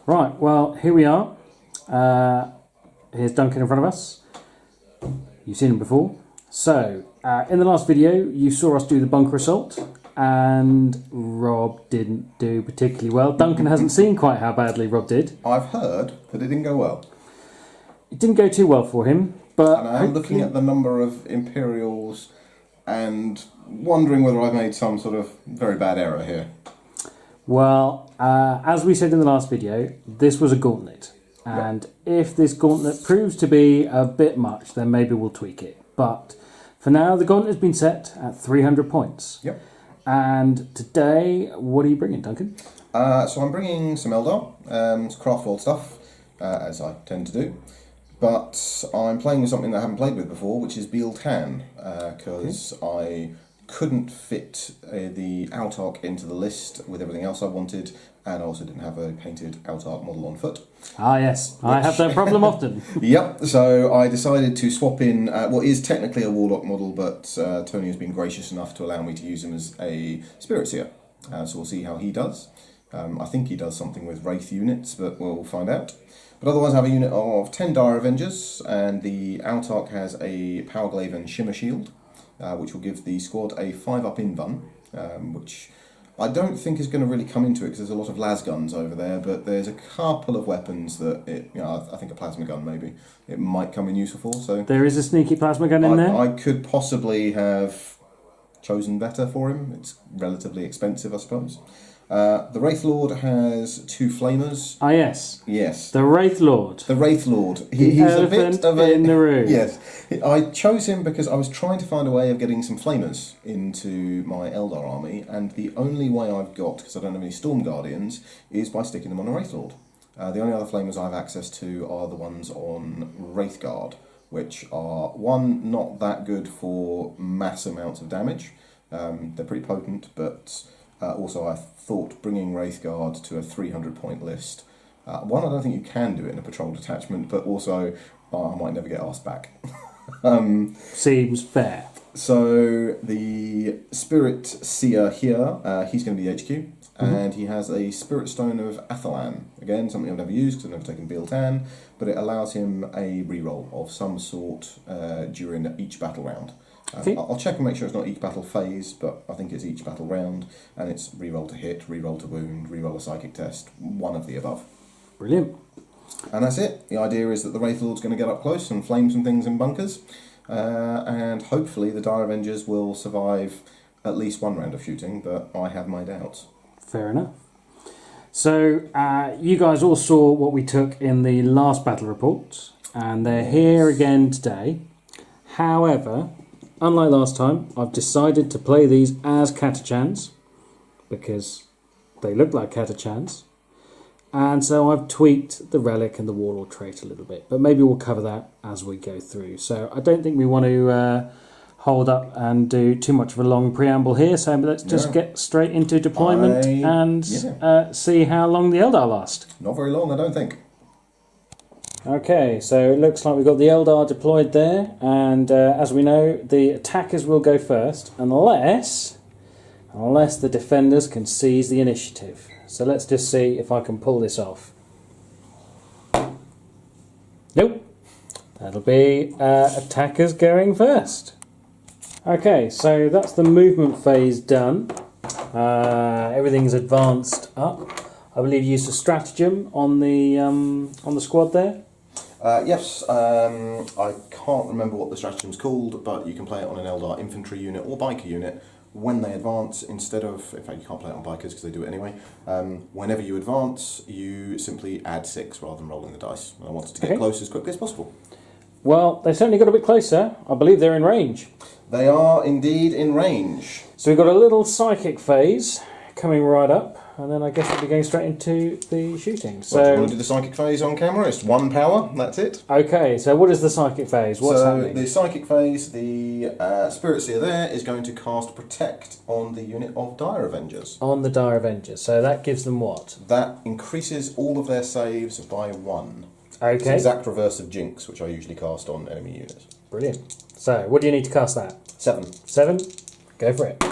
Right, well, here we are. Here's Duncan in front of us. You've seen him before. So, in the last video, you saw us do the bunker assault, and Rob didn't do particularly well. Duncan hasn't seen quite how badly Rob did. I've heard that it didn't go well. It didn't go too well for him, but... And I'm looking at the number of Imperials and wondering whether I've made some sort of very bad error here. Well, as we said in the last video, this was a gauntlet. And if this gauntlet proves to be a bit much, then maybe we'll tweak it. But for now, the gauntlet has been set at 300 points. Yep. And today, what are you bringing, Duncan? So I'm bringing some Eldar, some Craftworld stuff, as I tend to do. But I'm playing with something that I haven't played with before, which is Tan, because I couldn't fit the Autarch into the list with everything else I wanted, and I also didn't have a painted Autarch model on foot. Ah, yes. I have that problem often. Yep, so I decided to swap in what is technically a Warlock model, but Tony has been gracious enough to allow me to use him as a Spirit Seer. So we'll see how he does. I think he does something with Wraith units, but we'll find out. But otherwise I have a unit of 10 Dire Avengers, and the Autarch has a Power Glaive and Shimmer Shield, which will give the squad a 5-up invuln, which I don't think is going to really come into it because there's a lot of las guns over there, but there's a couple of weapons that, I think a plasma gun maybe, it might come in useful for. So there is a sneaky plasma gun in there? I could possibly have chosen better for him. It's relatively expensive, I suppose. The Wraith Lord has 2 flamers. Ah, yes. Yes. The Wraith Lord. The Wraith Lord. He's a bit of in the room. Yes. I chose him because I was trying to find a way of getting some flamers into my Eldar army, and the only way I've got, because I don't have any Storm Guardians, is by sticking them on a Wraith Lord. The only other flamers I have access to are the ones on Wraithguard, which are, one, not that good for mass amounts of damage. They're pretty potent, but... also, I thought bringing Wraithguard to a 300-point list. One, I don't think you can do it in a patrol detachment, but also I might never get asked back. Seems fair. So the Spirit Seer here, he's going to be HQ, and he has a Spirit Stone of Athalan. Again, something I've never used because I've never taken Tan, but it allows him a reroll of some sort during each battle round. I'll check and make sure it's not each battle phase, but I think it's each battle round, and it's reroll to hit, reroll to wound, reroll a psychic test, one of the above. Brilliant. And that's it. The idea is that the Wraith Lord's going to get up close and flame some things in bunkers, and hopefully the Dire Avengers will survive at least one round of shooting, but I have my doubts. Fair enough. So, you guys all saw what we took in the last battle report, and they're here again today. However... unlike last time, I've decided to play these as Catachans because they look like Catachans, and so I've tweaked the relic and the warlord trait a little bit, but maybe we'll cover that as we go through. So I don't think we want to hold up and do too much of a long preamble here, so let's just get straight into deployment and see how long the Eldar last. Not very long, I don't think. Okay, so it looks like we've got the Eldar deployed there, and as we know, the attackers will go first, unless the defenders can seize the initiative. So let's just see if I can pull this off. Nope. That'll be attackers going first. Okay, so that's the movement phase done. Everything's advanced up. I believe you used a stratagem on the squad there. Yes, I can't remember what the stratagem's called, but you can play it on an Eldar infantry unit or biker unit when they advance, instead of, in fact you can't play it on bikers because they do it anyway, whenever you advance you simply add 6 rather than rolling the dice. I wanted to get close as quickly as possible. Well, they certainly got a bit closer. I believe they're in range. They are indeed in range. So we've got a little psychic phase coming right up, and then I guess we'll be going straight into the shooting. So, do you want to do the psychic phase on camera? It's 1 power, that's it. Okay, so what is the psychic phase? What's happening? The psychic phase, the Spirit Seer there is going to cast Protect on the unit of Dire Avengers. On the Dire Avengers, so that gives them what? That increases all of their saves by 1. Okay. It's the exact reverse of Jinx, which I usually cast on enemy units. Brilliant. So, what do you need to cast that? 7. 7? Go for it.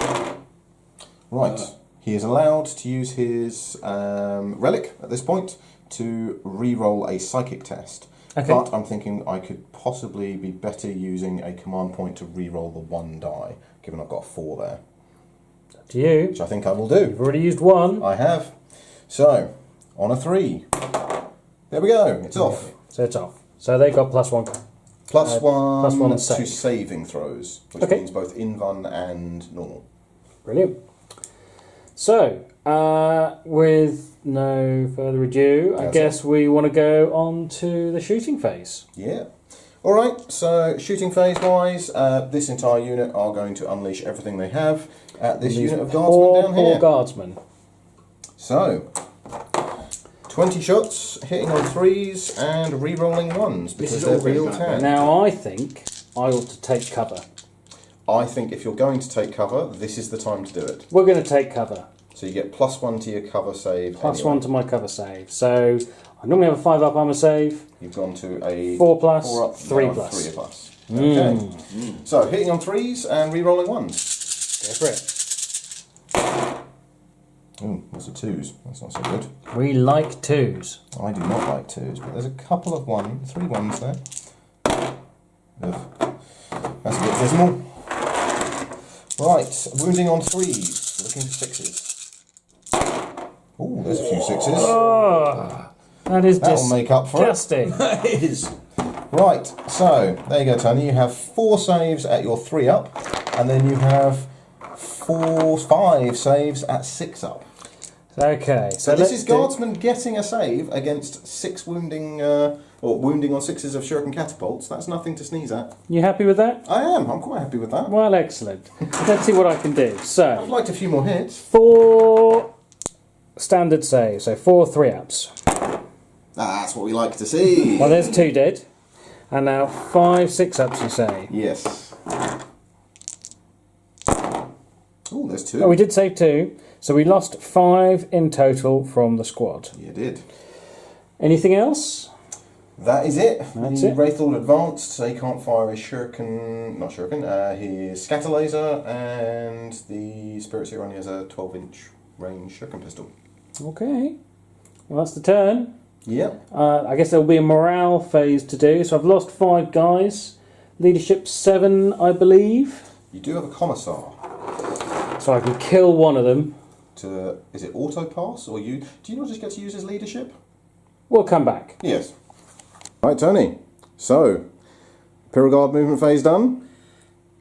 Right. He is allowed to use his relic at this point to re-roll a psychic test. Okay. But I'm thinking I could possibly be better using a command point to re-roll the 1 die, given I've got a 4 there. Up to you. Which I think I will do. You've already used 1. I have. So, on a 3. There we go. It's off. So it's off. So they got +1. Plus one +1 to save. saving throws, which Okay. means both invuln and normal. Brilliant. So, with no further ado, I guess we want to go on to the shooting phase. Yeah. Alright, so shooting phase wise, this entire unit are going to unleash everything they have at this unit of guardsmen down here. Poor guardsmen. So, 20 shots, hitting on 3s and re-rolling 1s because they're real tag. Now, I think I ought to take cover. I think if you're going to take cover, this is the time to do it. We're going to take cover. So you get +1 to your cover save. +1 to my cover save. So I normally have a 5-up armor save. You've gone to a 4+, 4 up, 3+. 3 plus. Okay. So hitting on 3s and re-rolling 1s. Go for it. Ooh, those are 2s. That's not so good. We like 2s. I do not like 2s, but there's a couple of 3 1s there. Ugh. That's a bit dismal. Right, wounding on 3s, looking for 6s. Ooh, there's a few 6s. Oh, that is That'll make up for it. disgusting. It is. Right, so there you go, Tony. You have 4 saves at your 3 up, and then you have 5 saves at 6 up. Okay, So this is Guardsman getting a save against 6 wounding, or wounding on 6s of shuriken catapults. That's nothing to sneeze at. You happy with that? I am. I'm quite happy with that. Well, excellent. Let's see what I can do. I'd So, liked a few more hits. 4 standard saves, so 4 3-ups. That's what we like to see. Well, there's 2 dead. And now 5 6-ups, you say? Yes. Oh, there's 2. Oh, we did save 2. So we lost 5 in total from the squad. You did. Anything else? That is it. That's the it. Wraithall advanced, so he can't fire his his scatter laser, and the Spirit Seer only has a 12-inch range shuriken pistol. Okay. Well, that's the turn. Yep. I guess there'll be a morale phase to do. So I've lost 5 guys. Leadership 7, I believe. You do have a commissar. So I can kill one of them. Is it auto pass, or do you not just get to use his leadership? We'll come back. Yes. Right, Tony. So, Imperial Guard movement phase done.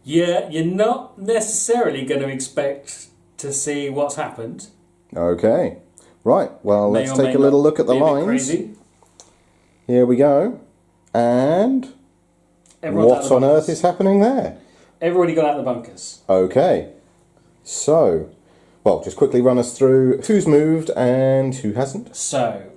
Yeah, you're not necessarily going to expect to see what's happened. Okay. Right. Well, May let's or take may a little not look at the be a bit lines. crazy. Here we go. And Everyone's out what of the on bunkers. earth is happening there? Everybody got out of the bunkers. Okay. So, well, just quickly run us through who's moved and who hasn't. So,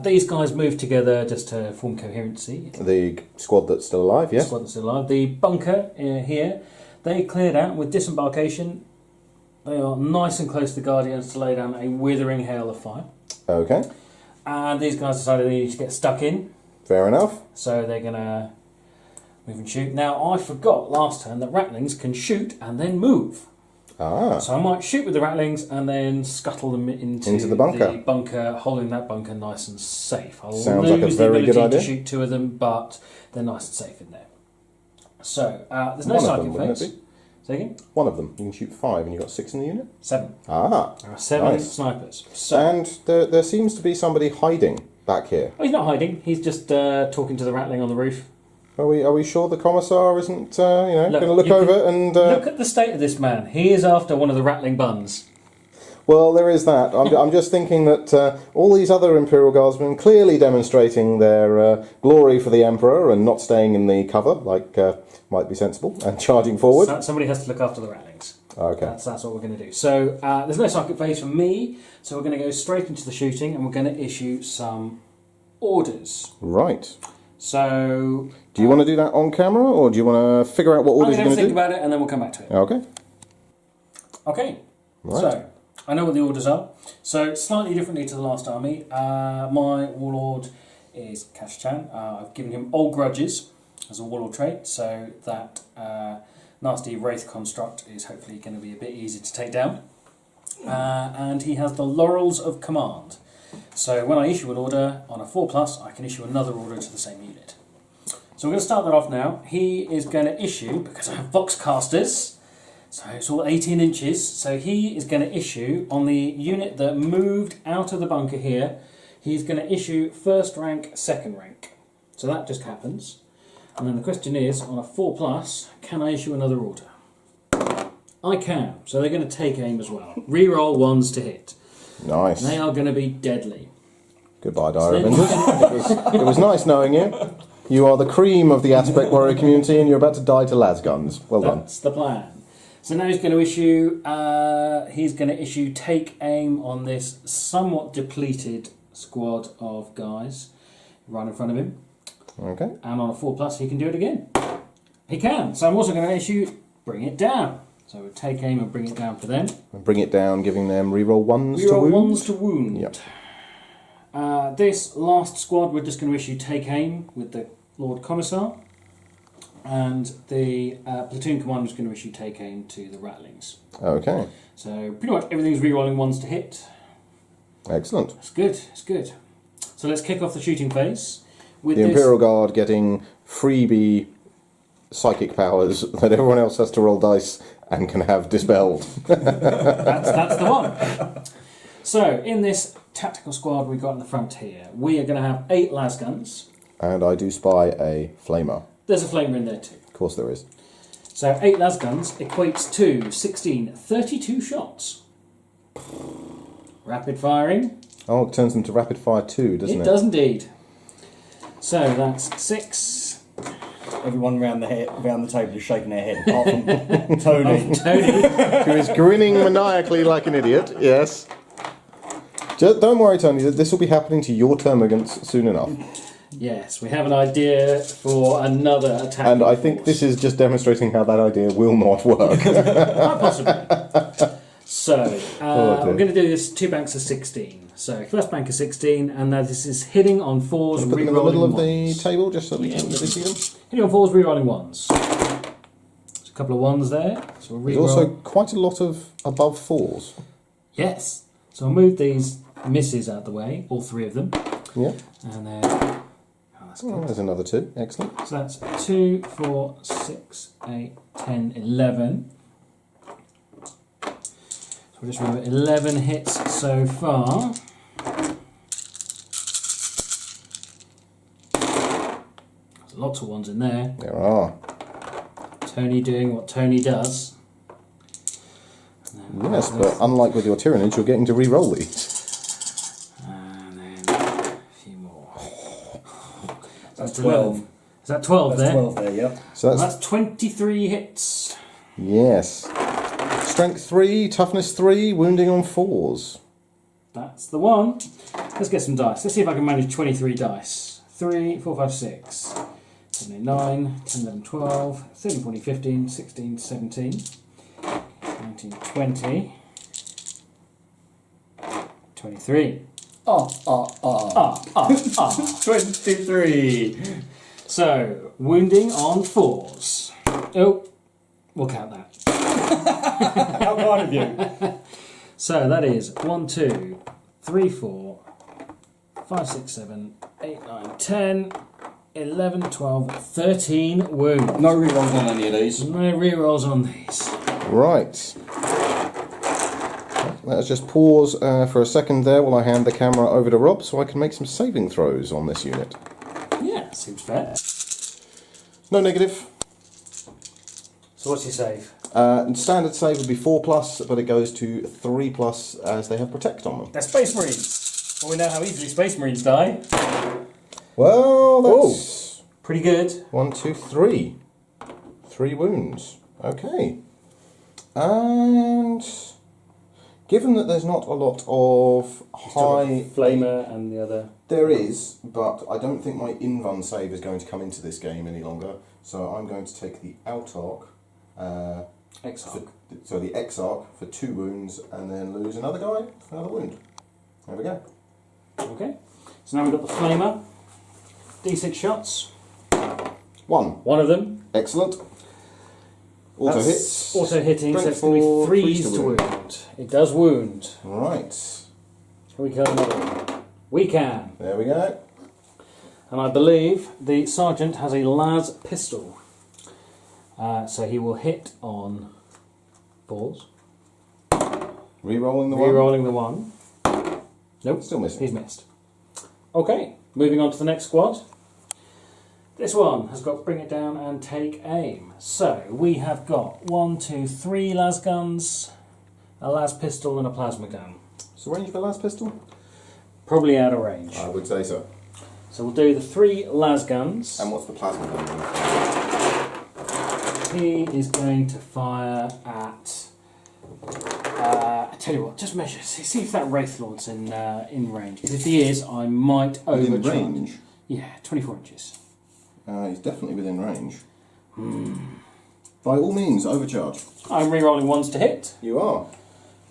these guys moved together just to form coherency. The squad that's still alive, The yes? squad that's still alive. The bunker here, they cleared out with disembarkation. They are nice and close to the Guardians to lay down a withering hail of fire. Okay. And these guys decided they needed to get stuck in. Fair enough. So they're going to move and shoot. Now, I forgot last turn that ratlings can shoot and then move. Ah. So I might shoot with the ratlings and then scuttle them into the bunker. holding that bunker nice and safe. I'll Sounds lose like a the very ability good idea. to shoot 2 of them, but they're nice and safe in there. So, there's no One of psychic them, wouldn't phase. it be? Say again? One of them. You can shoot 5 and you've got 6 in the unit? 7. Ah. There are 7 Nice. snipers. So, And there seems to be somebody hiding back here. oh, he's not hiding. He's just talking to the ratling on the roof. Are we sure the commissar isn't Look, going to look you can over and... Look at the state of this man. He is after one of the rattling buns. Well, there is that. I'm just thinking that all these other Imperial Guardsmen clearly demonstrating their glory for the Emperor and not staying in the cover, like might be sensible, and charging forward. So, somebody has to look after the rattlings. Okay. That's what we're going to do. So there's no psychic phase for me, so we're going to go straight into the shooting and we're going to issue some orders. Right. So Do you want to do that on camera, or do you want to figure out what I'm orders going you're to going think to do? about it and then we'll come back to it. Okay. Okay. Right. So I know what the orders are. So slightly differently to the last army, my warlord is Kashchan. I've given him old grudges as a warlord trait, so that nasty wraith construct is hopefully going to be a bit easier to take down. and he has the Laurels of Command. So when I issue an order on a 4+, I can issue another order to the same unit. So we're going to start that off now. He is going to issue, because I have Voxcasters, so it's all 18 inches, so he is going to issue on the unit that moved out of the bunker here, he's going to issue 1st rank, 2nd rank. So that just happens. And then the question is, on a 4+, can I issue another order? I can, so they're going to take aim as well. Reroll 1s to hit. Nice. They are going to be deadly. Goodbye, Diary of Invers. It was nice knowing you. You are the cream of the Aspect Warrior community, and you're about to die to lasguns. Well done. That's the plan. So now he's going to issue take aim on this somewhat depleted squad of guys right in front of him. Okay. And on a 4+, he can do it again. He can. So I'm also going to issue bring it down. So we'll take aim and bring it down for them. And bring it down, giving them reroll 1s to Reroll wound. 1s to wound. Yep. This last squad, we're just going to issue take aim with the Lord Commissar. And the platoon commander is going to issue take aim to the Rattlings. Okay. So pretty much everything's rerolling 1s to hit. Excellent. It's good, it's good. So let's kick off the shooting phase. With The Imperial Guard getting freebie psychic powers that everyone else has to roll dice and can have dispelled. That's the one. So in this tactical squad we've got in the front here, we are going to have 8 lasguns. And I do spy a flamer. There's a flamer in there too. Of course there is. So 8 lasguns equates to 32 shots. Rapid firing. Oh, it turns them to rapid fire 2, doesn't it? It does indeed. So that's 6. Everyone round the table is shaking their head, apart from Tony. Who is grinning maniacally like an idiot, yes. Don't worry, Tony, this will be happening to your termagants soon enough. Yes, we have an idea for another attack. And I think this is just demonstrating how that idea will not work. Quite possibly. So, dear. we're going to do this 2 banks of 16. So, first bank of 16, and now this is hitting on 4s, Put them in the re-rolling middle of 1s. the table just so we can see them. Hitting on 4s, re-rolling 1s. There's a couple of 1s there. So we'll There's re-roll. also quite a lot of above 4s. Yes. So I'll move these misses out of the way, all 3 of them. Yeah. And then, oh, that's good. There's another 2. Excellent. So that's 2, 4, 6, 8, 10, 11. So we'll just remember 11 hits so far. There's lots of 1s in there. There are. Tony doing what Tony does. Yes, but unlike with your Tyranids, you're getting to re-roll these. And then a few more. That's 12. Is that 12 That's there? 12 there, yeah. So Well, that's, that's 23 hits. yes. Strength 3, toughness 3, wounding on 4s. That's the one. Let's get some dice. Let's see if I can manage 23 dice. 3, 4, 5, 6, 7, 8, 9, 10, 11, 12, 13, 14, 15, 16, 17, 19, 20, 23. 23. So, wounding on 4s. Oh, we'll count that. How kind of you. So that is 1, 2, 3, 4, 5, 6, 7, 8, 9, 10, 11, 12, 13 wounds. No rerolls on any of these. No rerolls on these. Right. Let's just pause for a second there while I hand the camera over to Rob so I can make some saving throws on this unit. Yeah, seems fair. No negative. So what's your save? Standard save would be 4+, but it goes to 3+ as they have Protect on them. They're Space Marines. Well, we know how easily Space Marines die. Well, that's Pretty good. 1, 2, 3. 3 wounds. Okay. And given that there's not a lot of high... Flamer and the other. There is, but I don't think my Invun save is going to come into this game any longer, so I'm going to take the Autarch, Exarch. so the Exarch for 2 wounds, and then lose another guy for another wound. There we go. Okay. So now we've got the Flamer. D6 shots. 1. One of them. Excellent. Auto That's hits. Auto hitting, so Strength it's going to four, be threes threes to to wound. It does wound. Right. Can we kill another one? We can. There we go. And I believe the sergeant has a las pistol. So he will hit on 4s. Rerolling the one. Rerolling the 1. Nope. Still missing. He's missed. Okay, moving on to the next squad. This one has got bring it down and take aim. So we have got 1, 2, 3 las guns, a las pistol and a plasma gun. So range for last pistol? Probably out of range. I would say so. So we'll do the 3 las guns. And what's the plasma gun? He is going to fire at. I tell you what, just measure. See if that Wraith Lord's in range. Because if he is, I might Within overcharge. range? Yeah, 24 inches. He's definitely within range. By all means, overcharge. I'm re-rolling 1s to hit. You are.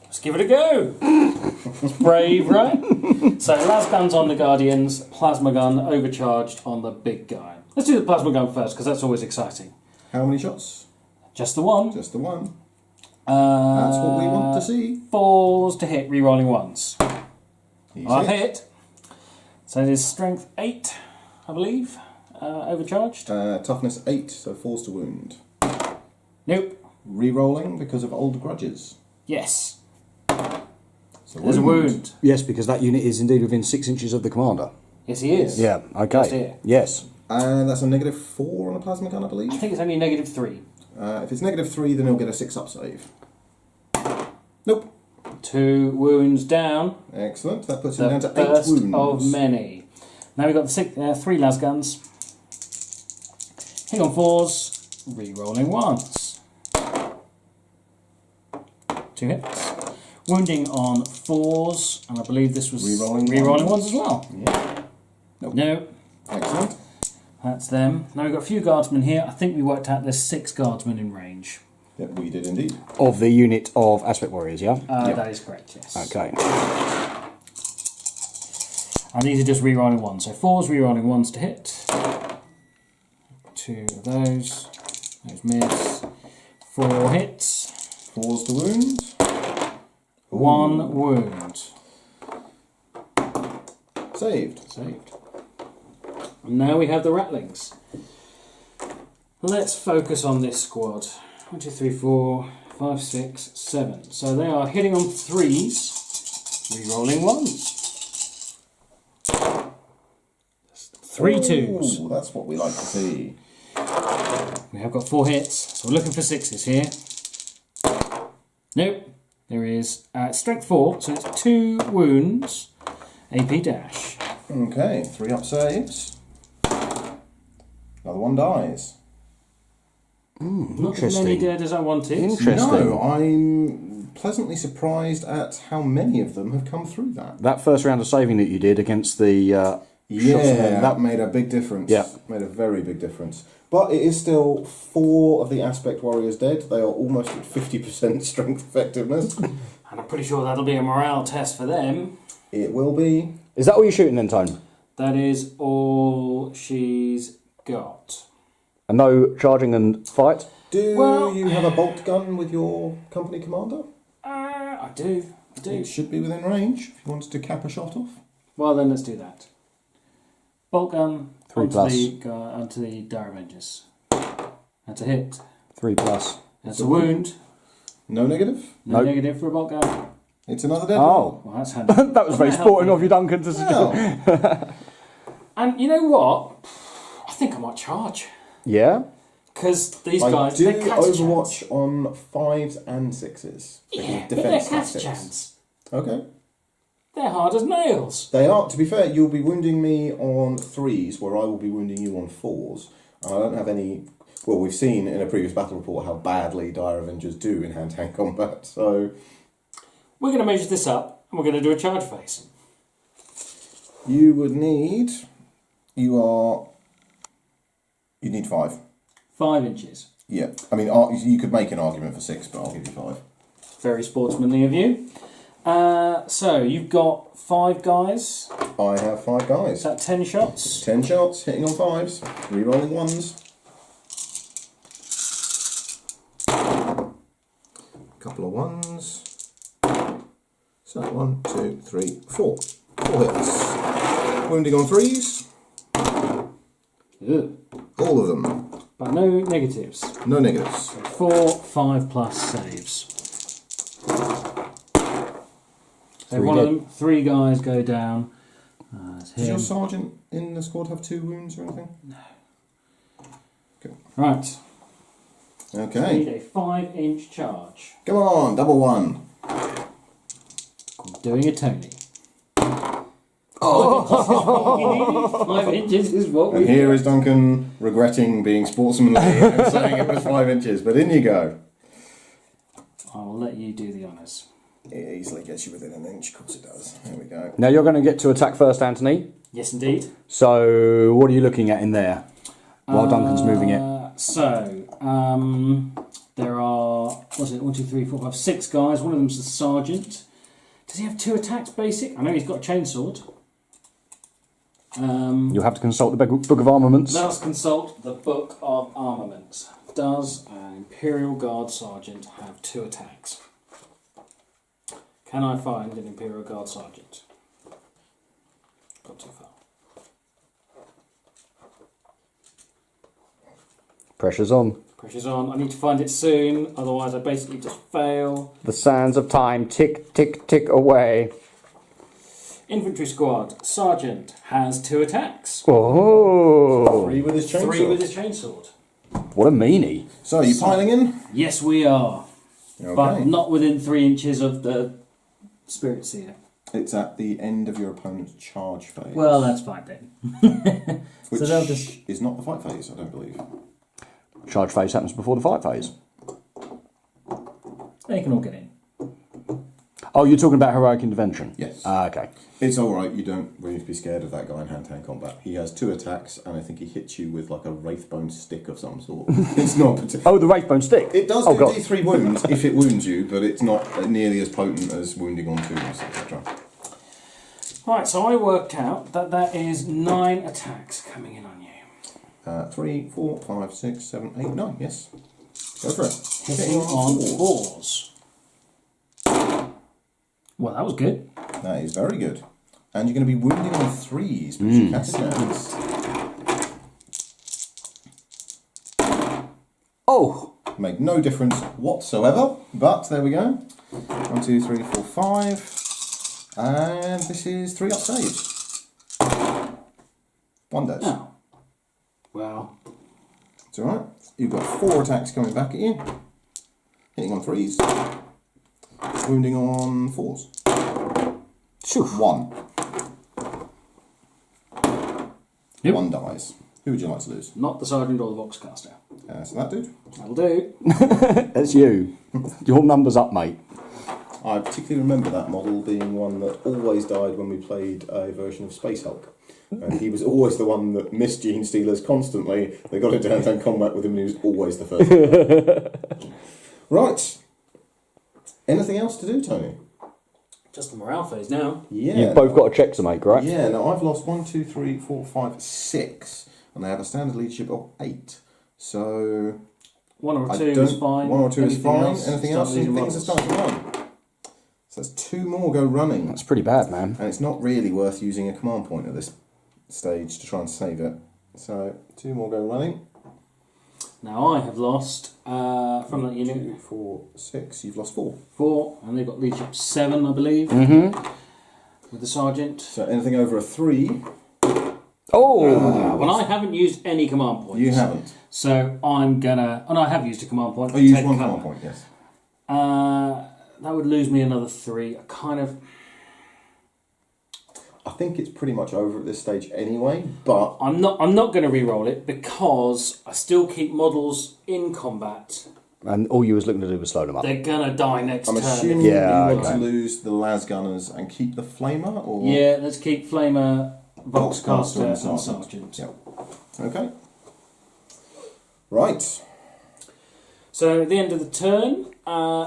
Let's give it a go. It's brave, right? So las guns on the Guardians, plasma gun overcharged on the big guy. Let's do the plasma gun first because that's always exciting. How many shots? Just the one. Just the one. That's what we want to see. 4s to hit, re-rolling 1s. He's I've hit. So it is strength 8, I believe. Overcharged. Toughness 8, so 4s to wound. Nope. Rerolling because of old grudges. Yes. So There's a wound. Yes, because that unit is indeed within 6 inches of the commander. Yes, he is. Yeah, Just okay. here. Yes. And that's a -4 on a plasma gun, I believe. I think it's only -3. If it's -3, then he'll get a 6-up save. Nope. 2 wounds down. Excellent. That puts him The down to 8 first wounds. of many. Now we've got the 3 las guns. Hit on 4s, re-rolling 1s. 2 hits. Wounding on 4s, and I believe this was Re-rolling re-rolling ones. 1s as well. Yeah. Nope. No, Excellent. that's them. Now we've got a few guardsmen here. I think we worked out there's 6 guardsmen in range. Yep, we did indeed. Of the unit of Aspect Warriors, yeah? Yep. That is correct, yes. Okay. And these are just re-rolling 1s. So 4s, re-rolling 1s to hit. 2 of those. Those miss. 4 hits. 4s to wound. 1 wound. Saved. Saved. And now we have the Ratlings. Let's focus on this squad. 1, 2, 3, 4, 5, 6, 7. So they are hitting on 3s, re-rolling 1s. 3 2s. Ooh, that's what we like to see. We have got 4 hits, so we're looking for 6s here. Nope. There is strength 4, so it's 2 wounds, AP dash. Okay, 3-up saves. Another one dies. Not as Interesting. many dead as I wanted. Interesting. No, I'm pleasantly surprised at how many of them have come through that. That first round of saving that you did against the Yeah, that made a big difference. Yeah. Made a very big difference. But it is still 4 of the Aspect Warriors dead. They are almost at 50% strength effectiveness. And I'm pretty sure that'll be a morale test for them. It will be. Is that all you're shooting then, Tone? That is all she's got. And no charging and fight? Do Well- you have a bolt gun with your company commander? I do. It should be within range if you wanted to cap a shot off. Well, then let's do that. Bolt gun 3 plus. onto the Dire Avengers. That's a hit. 3 plus. That's a wound. No negative? No Nope. negative for a bolt gun. It's another dead Oh. Well, that's handy. That was very sporting of you, Duncan. To Well, And you know what? I think I might charge. Yeah? Because these I guys, do they're cat Overwatch on 5s and 6s. Yeah, but they're Defense cat tactics. chance. Okay. They're hard as nails. They are, to be fair, you'll be wounding me on 3s, where I will be wounding you on 4s. And I don't have any. Well, we've seen in a previous battle report how badly Dire Avengers do in hand-to-hand combat, so. We're going to measure this up and we're going to do a charge phase. You would need. You need 5. 5 inches. Yeah. I mean, you could make an argument for 6, but I'll give you 5. Very sportsmanly of you. So you've got 5 guys. I have 5 Is guys. that 10 shots? 10 shots, hitting on 5s, re-rolling 1s. Couple of ones. So 1, 2, 3, 4. 4 hits. Wounding on 3s. Ugh. All of them. But no negatives. No negatives. 4, 5 plus saves. So one of them, 3 guys go down. Does your sergeant in the squad have 2 wounds or anything? No. Okay. Right. Okay. Need a 5-inch charge. Come on, double 1. Doing a Tony. Oh! 5 inches is what we And here is Duncan regretting being sportsmanly and saying it was 5 inches, but in you go. I will let you do the honours. It easily gets you within an inch, of course it does. There we go. Now you're going to get to attack first, Anthony. Yes, indeed. So what are you looking at in there while Duncan's moving it? There are, what's it, 1, 2, 3, 4, 5, 6 guys. One of them's the sergeant. Does he have 2 attacks basic? I know he's got a chainsword. You'll have to consult the Book of Armaments. Let us consult the Book of Armaments. Does an Imperial Guard Sergeant have 2 attacks? Can I find an Imperial Guard Sergeant? Got too far. Pressure's on. Pressure's on. I need to find it soon, otherwise I basically just fail. The sands of time tick, tick, tick away. Infantry Squad. Sergeant has 2 attacks. Oh! 3 with his chainsaw. 3 with his chainsword. What a meanie. So, are you piling in? Yes, we are. Okay. But not within 3 inches of the Spirit Seer. It's at the end of your opponent's charge phase. Well, that's fine then. Which so they'll just... is not the fight phase, I don't believe. Charge phase happens before the fight phase. They can all get in. Oh, you're talking about heroic intervention? Yes. Okay. It's alright, you don't really need to be scared of that guy in hand-to-hand combat. He has 2 attacks, and I think he hits you with like a wraithbone stick of some sort. It's not Oh, the wraithbone stick? It does Oh, do God. D3 wounds if it wounds you, but it's not nearly as potent as wounding on 2s, etc. Right, so I worked out that that is 9 attacks coming in on you. 3, 4, 5, 6, 7, 8, 9, yes. Go for it. Hitting on 4s. Well, that was good. That is very good. And you're going to be wounding on 3s, because you catch attacks. Oh! Make no difference whatsoever, but there we go. 1, 2, 3, 4, 5. And this is 3 up saves. 1 dead. Oh. Well. It's alright. You've got 4 attacks coming back at you. Hitting on 3s. Wounding on 4s. 1. Yep. 1 dies. Who would you like to lose? Not the Sergeant or the Voxcaster. So that dude. That'll do. That's you. Your number's up, mate. I particularly remember that model being one that always died when we played a version of Space Hulk. And he was always the one that missed Gene Stealers constantly. They got into hand-to-hand combat with him and he was always the first. Right. Anything else to do, Tony? Just the morale phase now. Yeah. You've both got a check to make, right? Yeah, no, I've lost 1, 2, 3, 4, 5, 6. And they have a standard leadership of 8. So... 1 or I 2 don't- is fine. 1 or 2 is fine. Anything start else? losing Things are models. starting to run. So that's 2 more go running. That's pretty bad, man. And it's not really worth using a command point at this stage to try and save it. So 2 more go running. Now I have lost, from that 2, unit, 4, 6. You've lost 4. 4, and they've got leadership 7, I believe, Mm-hmm. with the Sergeant. So anything over a 3, Oh! Well, I haven't used any command points. you haven't. So I'm gonna... And I have used a command point. Oh, you used Take 1 cover. command point, yes. That would lose me another 3. I kind of... I think it's pretty much over at this stage anyway, but... I'm not going to re-roll it because I still keep models in combat. And all you was looking to do was slow them up. They're going to die next I'm turn. assuming Yeah, you want okay. to lose the las gunners and keep the flamer, or Yeah, let's keep Flamer, Voxcaster, and Sergeant. Sergeant. Yep. Okay. Right. So at the end of the turn,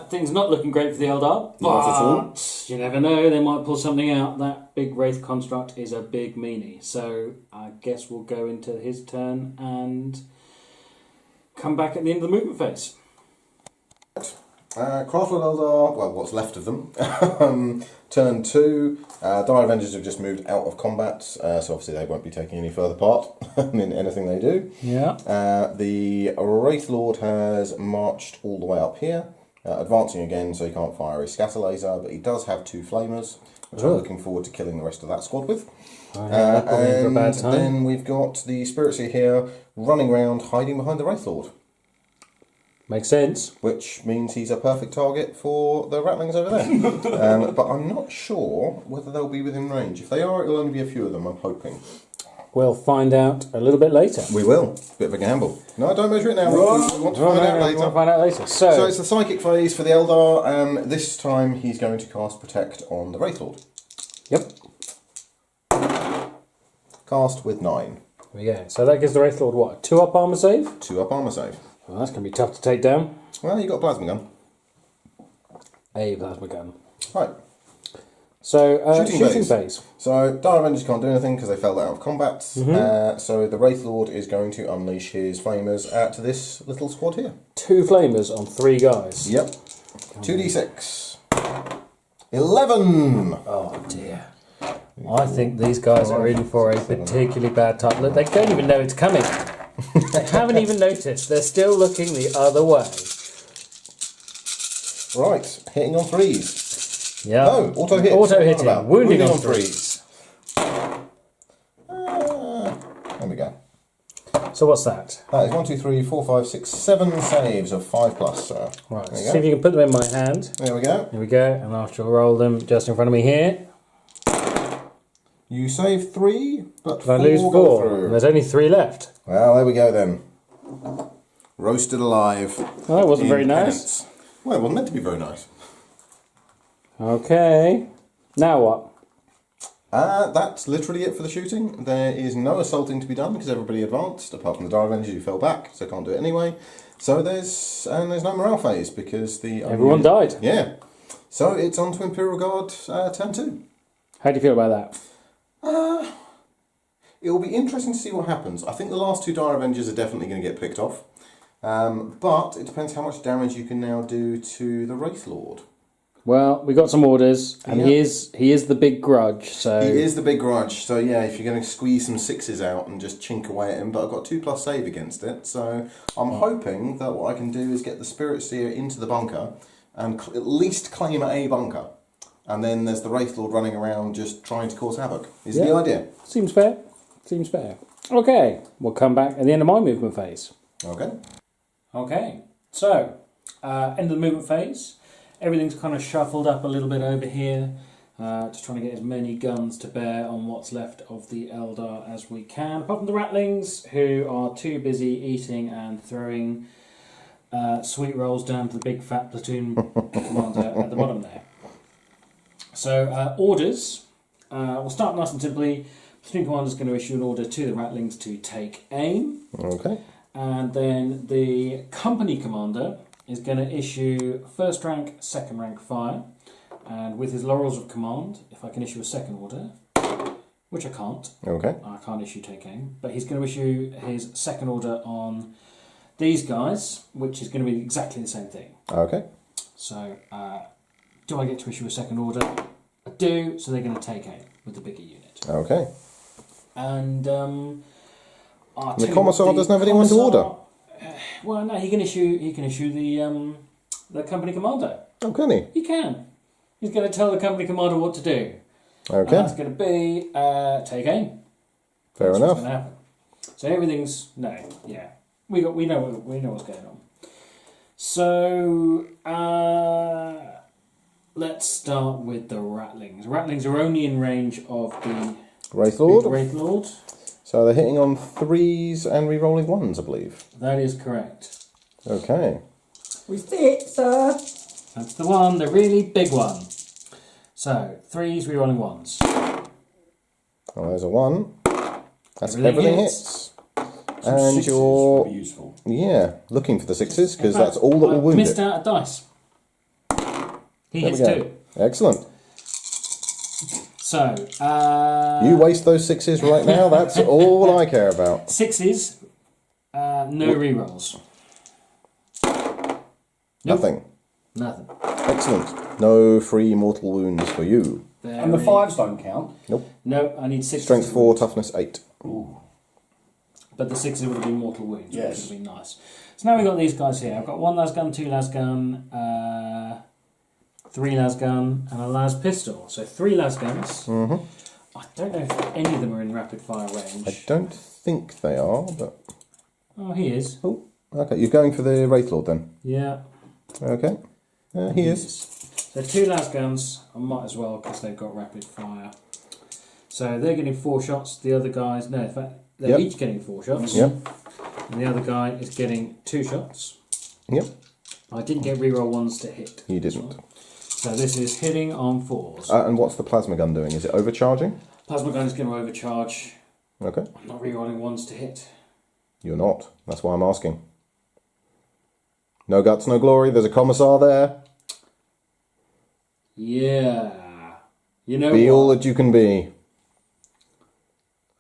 things not looking great for the Eldar, Not at all. but you never know, they might pull something out. That big Wraith construct is a big meanie. So I guess we'll go into his turn and come back at the end of the movement phase. Craftworld Eldar, well, what's left of them. Turn 2, Dire Avengers have just moved out of combat, so obviously they won't be taking any further part in anything they do. Yeah. The Wraith Lord has marched all the way up here, advancing again, so he can't fire his scatter laser, but he does have 2 flamers, which I'm looking forward to killing the rest of that squad with. And then we've got the Spirits here running around, hiding behind the Wraith Lord. Makes sense. Which means he's a perfect target for the Rattlings over there. But I'm not sure whether they'll be within range. If they are, it'll only be a few of them, I'm hoping. We'll find out a little bit later. We will. Bit of a gamble. No, don't measure it now. We want to find out later. We'll find out later. So it's the Psychic phase for the Eldar, and this time he's going to cast Protect on the Wraith Lord. Yep. Cast with 9. There we go. So that gives the Wraith Lord what? 2 up armor save? 2 up armor save. Well, that's going to be tough to take down. Well, you've got a plasma gun. A plasma gun. Right. So, shooting phase. So, Dire Avengers can't do anything because they fell out of combat. So, the Wraith Lord is going to unleash his flamers at this little squad here. 2 flamers on 3 guys. Yep. 2d6. 11! Oh, dear. I think these guys are in for a particularly bad time. Look, they don't even know it's coming. They haven't even noticed. They're still looking the other way. Right, hitting on 3s. Yeah. No, auto hit. Auto hitting. Wounding on 3s. There we go. So what's that? That is 1, 2, 3, 4, 5, 6, 7 saves of 5+, sir. Right, see if you can put them in my hand. There we go. Here we go, and I shall roll them just in front of me here. You save 3, but 4 I lose go 4. through. And there's only 3 left. Well, there we go then. Roasted alive. Oh, that wasn't very nice. Penance. Well, it wasn't meant to be very nice. Okay. Now what? That's literally it for the shooting. There is no assaulting to be done because everybody advanced, apart from the Dire Avengers who fell back, so can't do it anyway. So there's no morale phase because Everyone died. Yeah. So it's on to Imperial Guard turn 2. How do you feel about that? It will be interesting to see what happens. I think the last 2 Dire Avengers are definitely going to get picked off. But it depends how much damage you can now do to the Wraith Lord. Well, we got some orders, and he is the big grudge. So he is the big grudge. So yeah, if you're going to squeeze some 6s out and just chink away at him, but I've got 2+ save against it. So I'm hoping that what I can do is get the Spirit Seer into the bunker and at least claim a bunker. And then there's the Wraith Lord running around just trying to cause havoc. Is the idea? Seems fair. Seems fair. Okay, we'll come back at the end of my movement phase. Okay. Okay, so end of the movement phase. Everything's kind of shuffled up a little bit over here. Just trying to get as many guns to bear on what's left of the Eldar as we can. Apart from the Rattlings, who are too busy eating and throwing sweet rolls down to the big fat platoon commander at the bottom there. So orders. We'll start nice and simply. Platoon commander is going to issue an order to the Rattlings to take aim. Okay. And then the company commander is going to issue 1st rank, 2nd rank fire. And with his laurels of command, if I can issue a 2nd order, which I can't. Okay. I can't issue take aim. But he's going to issue his 2nd order on these guys, which is going to be exactly the same thing. Okay. So, do I get to issue a 2nd order? I do, so they're going to take aim with the bigger unit. Okay. And the Commissar doesn't have anyone to order. Well, no, he can issue the company commander. Oh, can he? He can. He's going to tell the company commander what to do. Okay. And that's going to be take aim. Fair That's enough. what's going to happen. So everything's we know what's going on. So let's start with the Rattlings. Rattlings are only in range of the Wraith Lord. Wraith Lord. So they're hitting on 3s and re-rolling 1s, I believe. That is correct. Okay. We see it, sir. That's the one, the really big one. So 3s, rerolling 1s. Oh, there's a 1. That's Everything everything hits. hits. And you're Would be useful. looking for the 6s because In fact, that's all that will I wound missed it. out a dice. He There hits we go. 2. Excellent. So You waste those 6s right now. That's all I care about. 6s, no rerolls. Nothing. Nothing. Excellent. No free mortal wounds for you. And the 5s don't count. Nope. No, I need 6. Strength 4, toughness 8. Ooh. But the 6s would have been mortal wounds, Yes. which would have been nice. So now we've got these guys here. I've got 1 lasgun, 2 lasgun, 3 lasgun, and a las pistol. So 3 lasguns. Mm-hmm. I don't know if any of them are in rapid fire range. I don't think they are, but... Oh, he is. Oh, okay. You're going for the Wraith Lord then? Yeah. Okay. He is. So 2 lasguns. I might as well because they've got rapid fire. So they're getting 4 shots. The other guys, no, in fact, they're each getting 4 shots. Yep. And the other guy is getting 2 shots. Yep. I didn't get reroll 1s to hit. He didn't. So this is hitting on 4s. And what's the plasma gun doing? Is it overcharging? Plasma gun is going to overcharge. Okay. I'm not rerolling 1s to hit. You're not. That's why I'm asking. No guts, no glory. There's a commissar there. Yeah. You know Be what? all that you can be.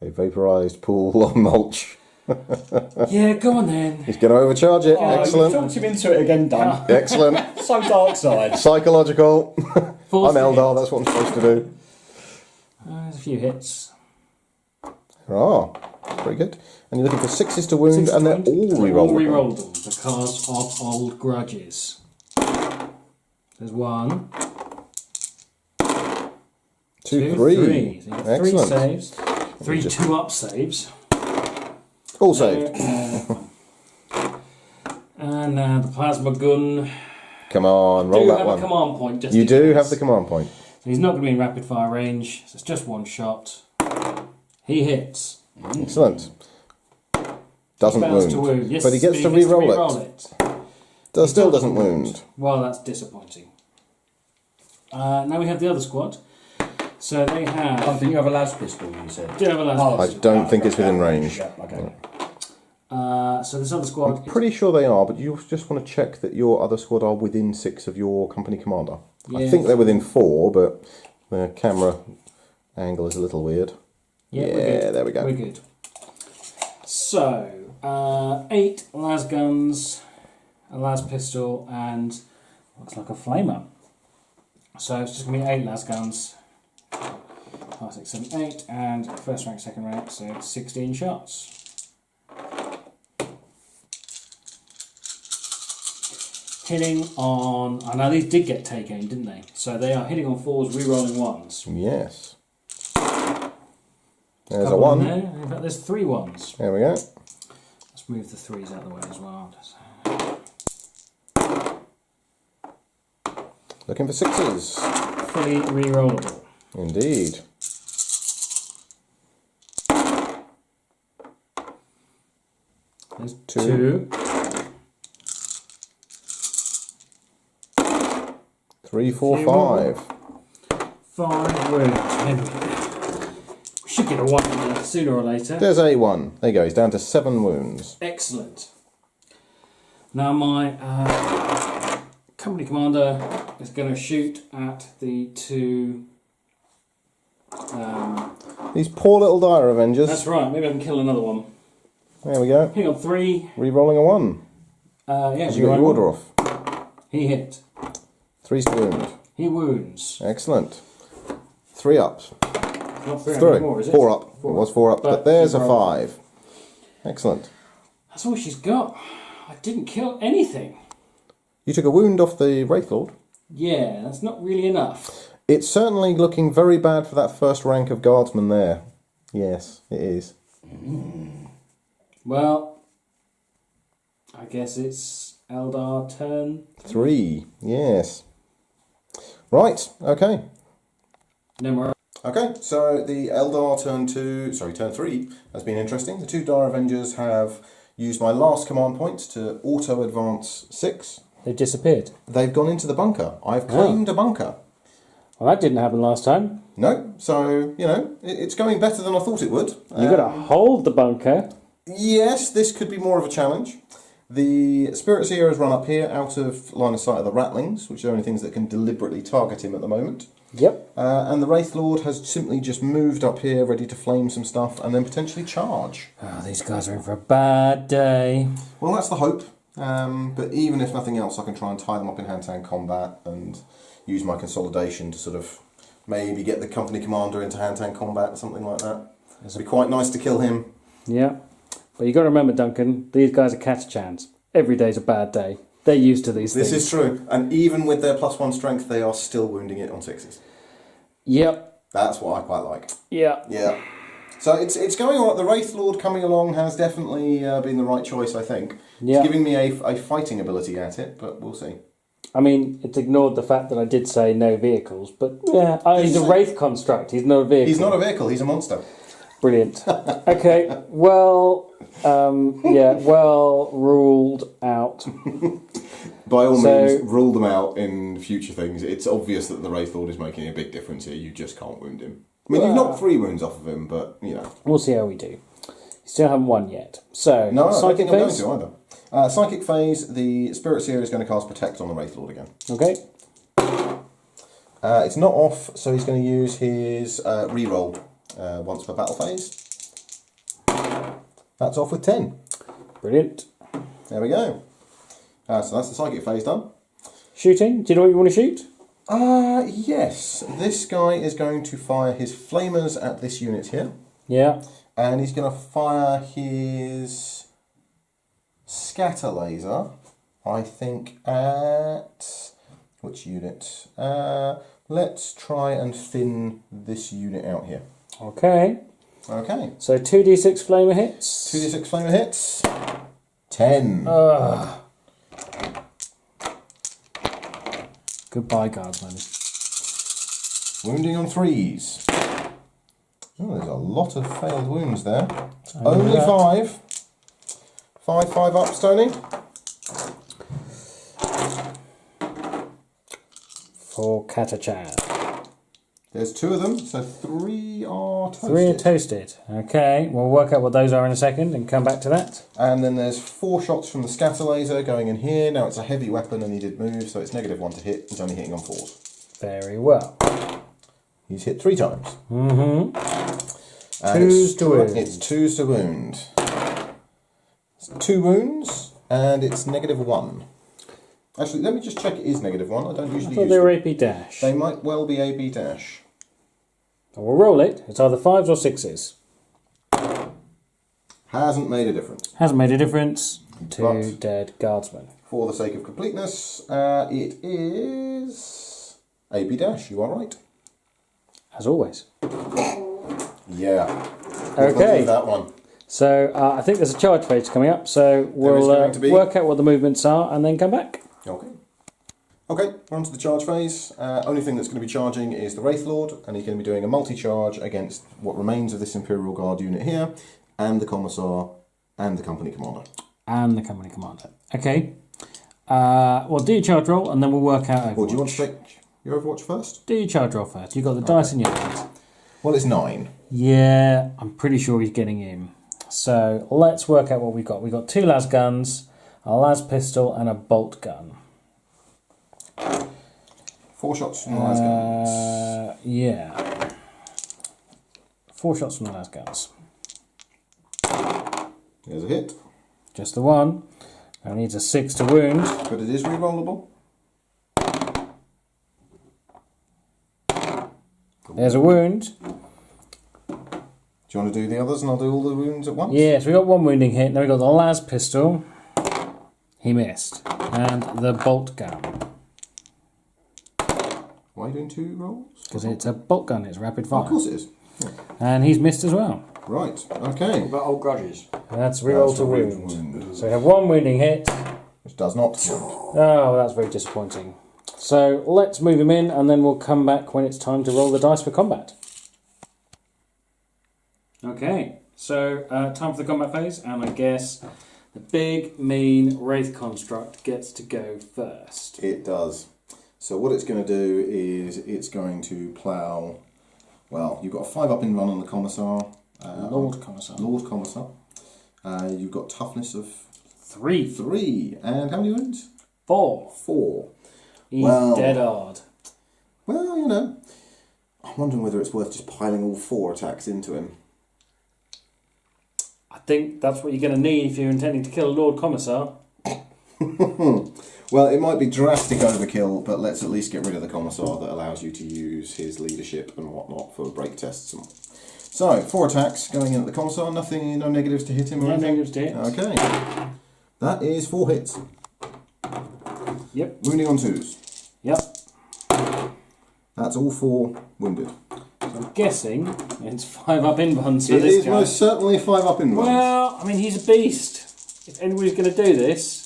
A vaporized pool of mulch. Yeah, go on then. He's going to overcharge it. Oh, you Excellent. talked him into it again, Dun. Excellent. So dark side. Psychological. Force I'm to Eldar. That's what I'm supposed to do. hit. There's a few hits. Ah, pretty good. And you're looking for 6s to wound, 6 and they're wound. all They're rerolled. all rerolled them because of old grudges. There's 1, 2, 3. 3. So you've got 3 Excellent. saves. 3 just- 2-up saves. All saved. And now the plasma gun. Come on, roll Do that have one. a command point. Just You in do case. have the command point. So he's not going to be in rapid fire range. So it's just 1 shot. He hits. Excellent. Doesn't Fails wound. to wound. Yes, but he gets to re-roll it. Still doesn't wound. Well, that's disappointing. Now we have the other squad. So they have. Didn't you have a las pistol, you said? Do have a last Oh, I don't think it's within range. Yeah, okay. So this other squad. I'm pretty sure they are, but you just want to check that your other squad are within 6 of your company commander. I Yes. think they're within 4, but the camera angle is a little weird. Yeah, we're Yeah, good. there we go. We're good. So 8 las guns, a las pistol, and looks like a flamer. So it's just going to be 8 las guns. 5, 6, 7, 8, and first rank, second rank, so 16 shots. Hitting on. I know these did get take aim, didn't they? So they are hitting on 4s, re-rolling 1s. Yes. There's a Couple 1. in there. In fact, there's 3 1s. There we go. Let's move the 3s out of the way as well. Looking for 6s. Fully re-rollable. Indeed. There's 2. 3, 4, Few 5. 5 wounds. We should get a 1 in there sooner or later. There's a 1. There you go. He's down to 7 wounds. Excellent. Now my company commander is going to shoot at the 2. These poor little Dire Avengers. That's right. Maybe I can kill another one. There we go. Hang on, 3. Re-rolling a 1. Yeah, You got your order off. He hit. 3's to wound. He wounds. Excellent. 3 ups. Not 3 3. more, is it? 4 up. It was 4 up, but there's a he rolled. 5. Excellent. That's all she's got. I didn't kill anything. You took a wound off the Wraith Lord. Yeah, that's not really enough. It's certainly looking very bad for that first rank of guardsman there. Yes, it is. Well, I guess it's Eldar turn. 3. Yes. Right. Okay. No more. Okay, so the Eldar turn 3 has been interesting. The 2 Dire Avengers have used my last command point to auto-advance 6. They've disappeared. They've gone into the bunker. I've claimed a bunker. Well, that didn't happen last time. No, so, it's going better than I thought it would. You've got to hold the bunker. Yes, this could be more of a challenge. The Spirit Seer has run up here out of line of sight of the Rattlings, which are the only things that can deliberately target him at the moment. Yep. And the Wraith Lord has simply just moved up here, ready to flame some stuff and then potentially charge. Oh, these guys are in for a bad day. Well, that's the hope. But even if nothing else, I can try and tie them up in hand-to-hand combat and use my consolidation to sort of maybe get the company commander into hand-to-hand combat or something like that. It'd be quite nice to kill him. Yeah. But you got to remember, Duncan, these guys are catachans. Every day's a bad day. They're used to these things. This is true. And even with their +1 strength, they are still wounding it on 6s. Yep. That's what I quite like. Yeah. Yeah. So it's going on. The Wraith Lord coming along has definitely been the right choice, I think. Yeah. It's giving me a fighting ability at it, but we'll see. I mean, it's ignored the fact that I did say no vehicles, but yeah, he's a Wraith construct. He's not a vehicle. He's not a vehicle, he's a monster. Brilliant. Okay, well ruled out. By all means, rule them out in future things. It's obvious that the Wraith Lord is making a big difference here. You just can't wound him. I mean, you've knocked 3 wounds off of him, but, you know. We'll see how we do. Still haven't won yet. So, no, I don't Psychic think I'm phase? going to either. Psychic phase, the Spirit Seer is going to cast Protect on the Wraith Lord again. Okay. It's not off, so he's going to use his reroll once per battle phase. That's off with 10. Brilliant. There we go. So that's the Psychic phase done. Shooting? Do you know what you want to shoot? Yes. This guy is going to fire his flamers at this unit here. Yeah. And he's going to fire his scatter laser, I think, at... which unit? Let's try and thin this unit out here. Okay. Okay. So 2d6 flamer hits. 2d6 flamer hits. 10. Goodbye, guardsman. Wounding on 3s. Oh, there's a lot of failed wounds there. Only 5. 5 up, Stoney. 4 catachan. There's 2 of them, so 3 are toasted. 3 are toasted. Okay, we'll work out what those are in a second and come back to that. And then there's 4 shots from the scatter laser going in here. Now it's a heavy weapon and he did move, so it's -1 to hit. He's only hitting on 4s. Very well. He's hit 3 times. Mm-hmm. And 2s to wound. It's 2s to wound. It's 2 wounds, and it's -1. Actually, let me just check it is -1. I don't usually I thought use they were them. AP dash. They might well be AB dash. We'll roll it. It's either 5s or 6s. Hasn't made a difference. Hasn't made a difference. 2 But- dead guardsmen. For the sake of completeness, it is AB dash. You are right. As always. Yeah. Okay. That one. So I think there's a charge phase coming up, so we'll going to be. work out what the movements are and then come back. Okay. Okay, on to the charge phase. Only thing that's going to be charging is the Wraith Lord, and he's going to be doing a multi-charge against what remains of this Imperial Guard unit here, and the Commissar, and the Company Commander. And the company commander. Okay. Well, do your charge roll and then we'll work out Overwatch. Or do you want to take your Overwatch first? Do your charge roll first. You've got the dice in your hand. Well, it's 9. Yeah, I'm pretty sure he's getting in. So let's work out what we've got. We've got 2 las guns, a las pistol, and a bolt gun. 4 shots from the las guns. Yeah. 4 shots from the las guns. There's a hit. Just the one. Now needs a 6 to wound. But it is rerollable. There's a wound. Do you want to do the others and I'll do all the wounds at once? Yes, we got 1 wounding hit. Now we got the las pistol. He missed. And the bolt gun. Why are you doing 2 rolls? Because it's a bolt gun, it's rapid Oh, fire. of course it is. Yeah. And he's missed as well. Right, okay. What about old grudges? And that's reroll That's to a wound. So we have 1 wounding hit. Which does not. Oh, that's very disappointing. So let's move him in and then we'll come back when it's time to roll the dice for combat. Okay, so time for the combat phase, and I guess the big, mean Wraith construct gets to go first. It does. So what it's going to do is it's going to plough. Well, you've got a 5 up in run on the Commissar. Lord Commissar. Lord Commissar. You've got toughness of 3. 3. And how many wounds? 4. 4. He's Well- dead hard. Well, you know, I'm wondering whether it's worth just piling all 4 attacks into him. I think that's what you're going to need if you're intending to kill Lord Commissar. Well, it might be drastic overkill, but let's at least get rid of the commissar that allows you to use his leadership and whatnot for break tests. So, 4 attacks going in at the commissar. Nothing, no negatives to hit him or No anything? negatives to hit. Okay. That is 4 hits. Yep. Wounding on 2s. Yep. That's all 4 wounded. I'm guessing it's 5 up in buns for It this is guy. most certainly 5 up in ones. Well, I mean, he's a beast. If anybody's going to do this...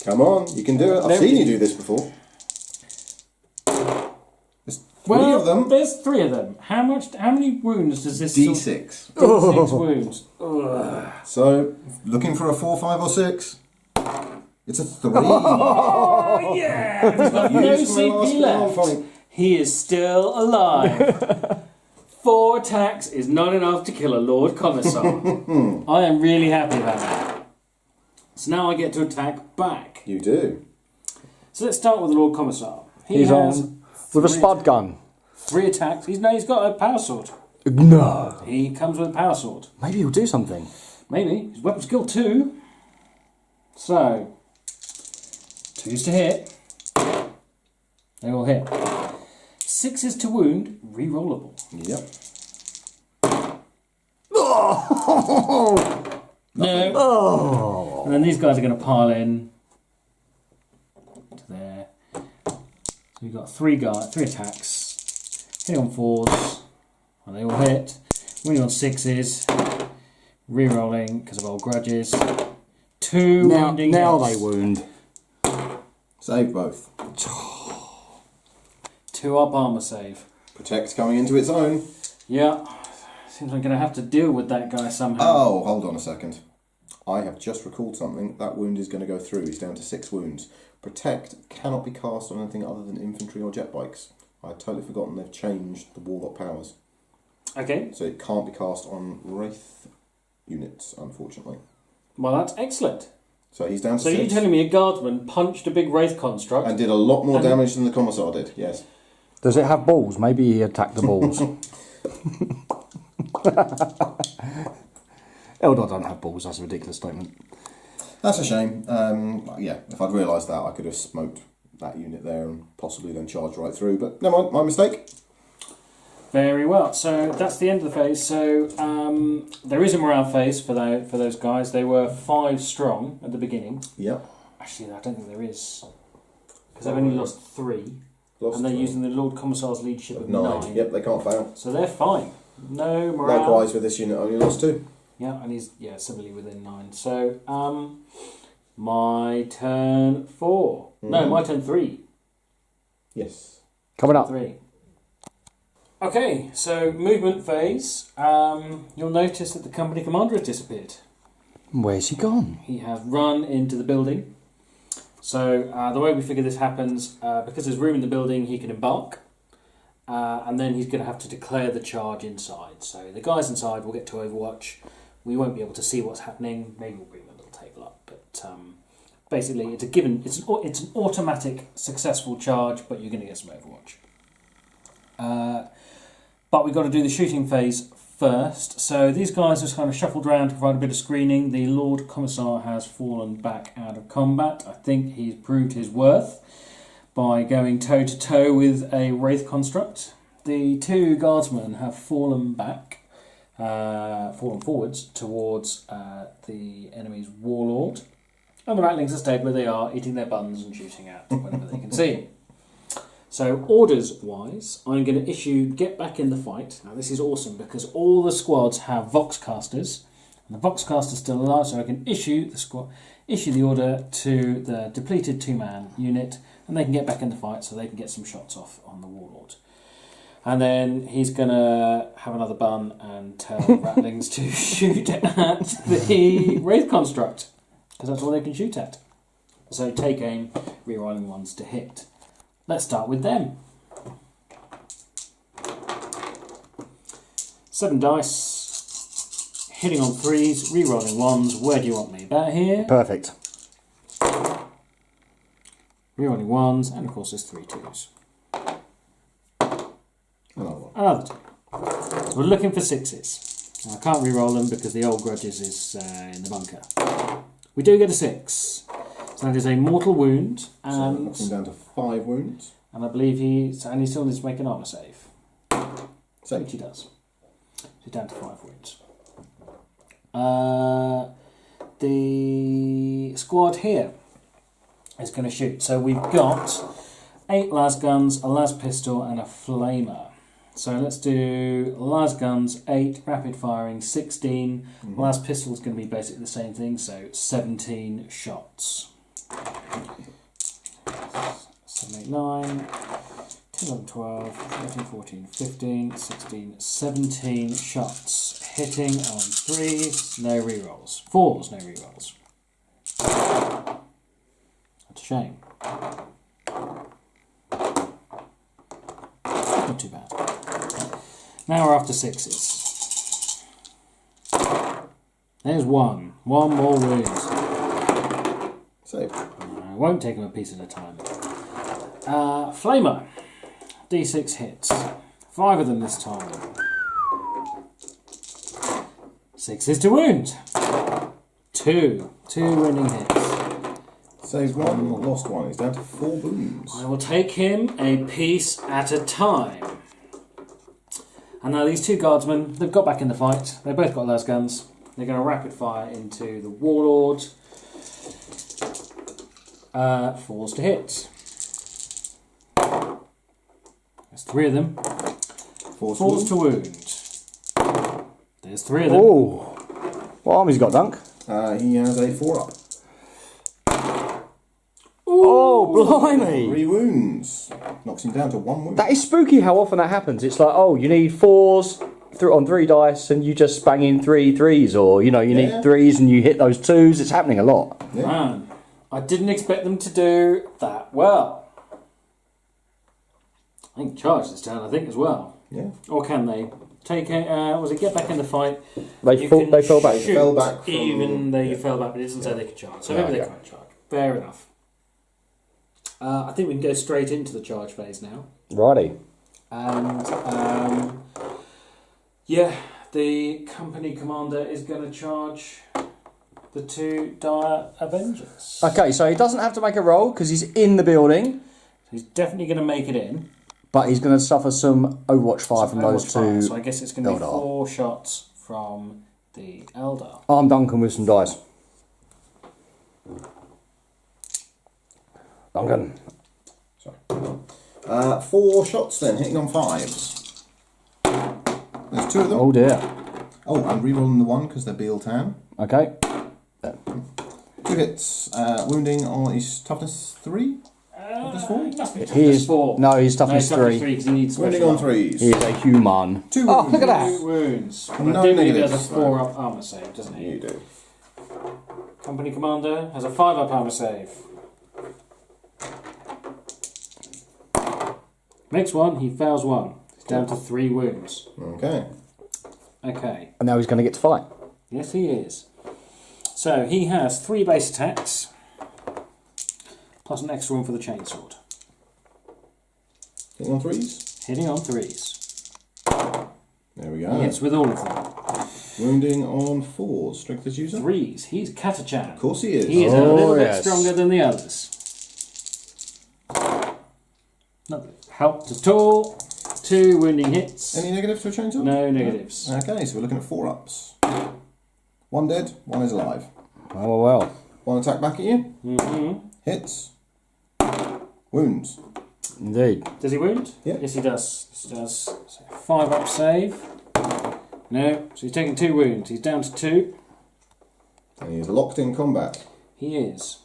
Come on, you can do it. I've seen you do this before. There's 3 of them. There's 3 of them. How many wounds does this... D6. D6 wounds. Ugh. So, looking for a 4, 5 or 6? It's a 3. Oh, yeah! He's got no Used my last CP left. point. He is still alive. 4 attacks is not enough to kill a Lord Commissar. I am really happy about that. So now I get to attack back. You do. So let's start with the Lord Commissar. He's on with a spud gun. 3 attacks. He's got a power sword. No. He comes with a power sword. Maybe he'll do something. Maybe. His weapon skill 2. So, 2s to hit. They all hit. 6s to wound, re-rollable. Yep. No. Oh. And then these guys are going to pile in to there. So we've got 3 attacks. Hitting on 4s. And they all hit. Winning on 6s. Re-rolling because of old grudges. 2 wounding. Now hits. they wound. Save both. 2 up armour save. Protect coming into its own. Yeah. Seems I'm going to have to deal with that guy somehow. Oh, hold on a second. I have just recalled something. That wound is going to go through. He's down to 6 wounds. Protect cannot be cast on anything other than infantry or jet bikes. I had totally forgotten they've changed the warlock powers. Okay. So it can't be cast on wraith units, unfortunately. Well, that's excellent. So he's down to So 6. you're telling me a guardsman punched a big wraith construct? And did a lot more And- damage than the commissar did, yes. Does it have balls? Maybe he attacked the balls. Eldar don't have balls. That's a ridiculous statement. That's a shame. Yeah, if I'd realised that, I could have smoked that unit there and possibly then charged right through. But never mind, my mistake. Very well. So that's the end of the phase. So there is a morale phase for those guys. They were 5 strong at the beginning. Yep. Actually, I don't think there is. Because they've only lost 3. Lost And they're 3. using the Lord Commissar's leadership of 9. Yep, they can't fail. So they're fine. No morale. Likewise with this unit, only lost 2. Yeah, and he's similarly within 9. So my turn 4. No, my turn 3. Yes. Coming up. 3. Okay, so movement phase. You'll notice that the company commander has disappeared. Where's he gone? He has run into the building. So the way we figure this happens, because there's room in the building, he can embark. And then he's going to have to declare the charge inside. So the guys inside will get to Overwatch. We won't be able to see what's happening. Maybe we'll bring a little table up. But basically, it's a given. It's an automatic successful charge, but you're going to get some Overwatch. But we've got to do the shooting phase first. So these guys just kind of shuffled around to provide a bit of screening. The Lord Commissar has fallen back out of combat. I think he's proved his worth by going toe-to-toe with a Wraith construct. The 2 guardsmen have fallen back, fallen forwards towards the enemy's warlord. And the Ratlings have stayed where they are, eating their buns and shooting at whenever they can see him. So, orders-wise, I'm going to issue get back in the fight. Now, this is awesome because all the squads have Voxcasters, and the Voxcaster's still alive, so I can issue the order to the depleted 2-man unit, and they can get back in the fight so they can get some shots off on the warlord. And then he's going to have another bun and tell Ratlings to shoot at the Wraith Construct, because that's all they can shoot at. So take aim, rerolling 1s to hit. Let's start with them. 7 dice, hitting on 3s, rerolling 1s. Where do you want me? About here? Perfect. Rerolling 1s, and of course there's 3 2s. Another one. Another 2. So we're looking for 6s. Now, I can't re-roll them because the old grudges is in the bunker. We do get a 6. So that is a mortal wound, So and knocks him down to 5 wounds. I believe he still needs to make an armour save. Save. Which he does. So he's down to 5 wounds. The squad here is going to shoot. So we've got 8 las guns, a las pistol, and a flamer. So let's do las guns, 8, rapid firing, 16. Las pistol is going to be basically the same thing, so 17 shots. 7, 8, 9, 10, 11, 12, 13, 14, 15, 16, 17 shots. Hitting on 3s, no rerolls. 4s, no rerolls. That's a shame. Not too bad. Now we're after 6s. There's 1. 1 more wound. Save. I won't take him a piece at a time. Flamer. D6 hits. 5 of them this time. 6 to wound. 2 winning hits. Saved 1, lost 1. He's down to 4 wounds. I will take him a piece at a time. And now these 2 guardsmen, they've got back in the fight. They've both got las guns. They're going to rapid fire into the warlord. 4s to hit. There's 3 of them. 4s to wound. There's 3 of them. Oh, what armor's he got, Dunk? He has a 4-up. Oh, blimey! 3 wounds. Knocks him down to 1 wound. That is spooky how often that happens. It's like, oh, you need 4s on 3 dice and you just bang in 3 3s, or, you need 3s and you hit those 2s. It's happening a lot. Yeah. Man, I didn't expect them to do that well. I think charge this turn, I think, as well. Yeah. Or can they? Take it, get back in the fight? They fell back. Shoot They fell back from- even though you fell back, but it doesn't say they can charge. So maybe they can't charge. Fair enough. I think we can go straight into the charge phase now. Righty. And, the company commander is going to charge the 2 dire Avengers. Okay, so he doesn't have to make a roll because he's in the building, He's definitely going to make it in. but he's going to suffer some Overwatch fire from those 2. So I guess it's going to be Eldar. 4 shots from the Eldar. I'm Duncan with some dice. Duncan. Sorry. 4 shots then, hitting on 5s. There's 2 of them. Oh dear. Oh, I'm re-rolling the 1 because they're Bealtan. Okay. 2 hits. Wounding on his toughness 3. Toughness 4. Must be He toughness is 4. no, he's toughness 3. because he needs Wounding special on armor. 3s. He is a human. 2 Oh, wounds. look at that. 2 wounds. But No I do believe he has a negatives, 4-up armour save, doesn't he? You do. Company commander has a 5-up armour save. Makes 1, he fails 1. He's down to 3 wounds. Okay. Okay. And now he's going to get to fight. Yes, he is. So he has 3 base attacks, plus an extra one for the chainsword. Hitting on 3s. Hitting on 3s. There we go. He hits with all of them. Wounding on 4s. Strength as user. 3s. He's Katachan. Of course he is. He is a Oh, little bit yes. stronger than the others. Not helped at all. 2 wounding hits. Any negatives to a chainsaw? No negatives. Okay, so we're looking at 4-ups. 1 dead, 1 is alive. Oh well. 1 attack back at you. Mm-hmm. Hits. Wounds. Indeed. Does he wound? Yeah. Yes, he does. Yes, he does. So 5-up save. No, so he's taking 2 wounds. He's down to 2. And he is locked in combat. He is.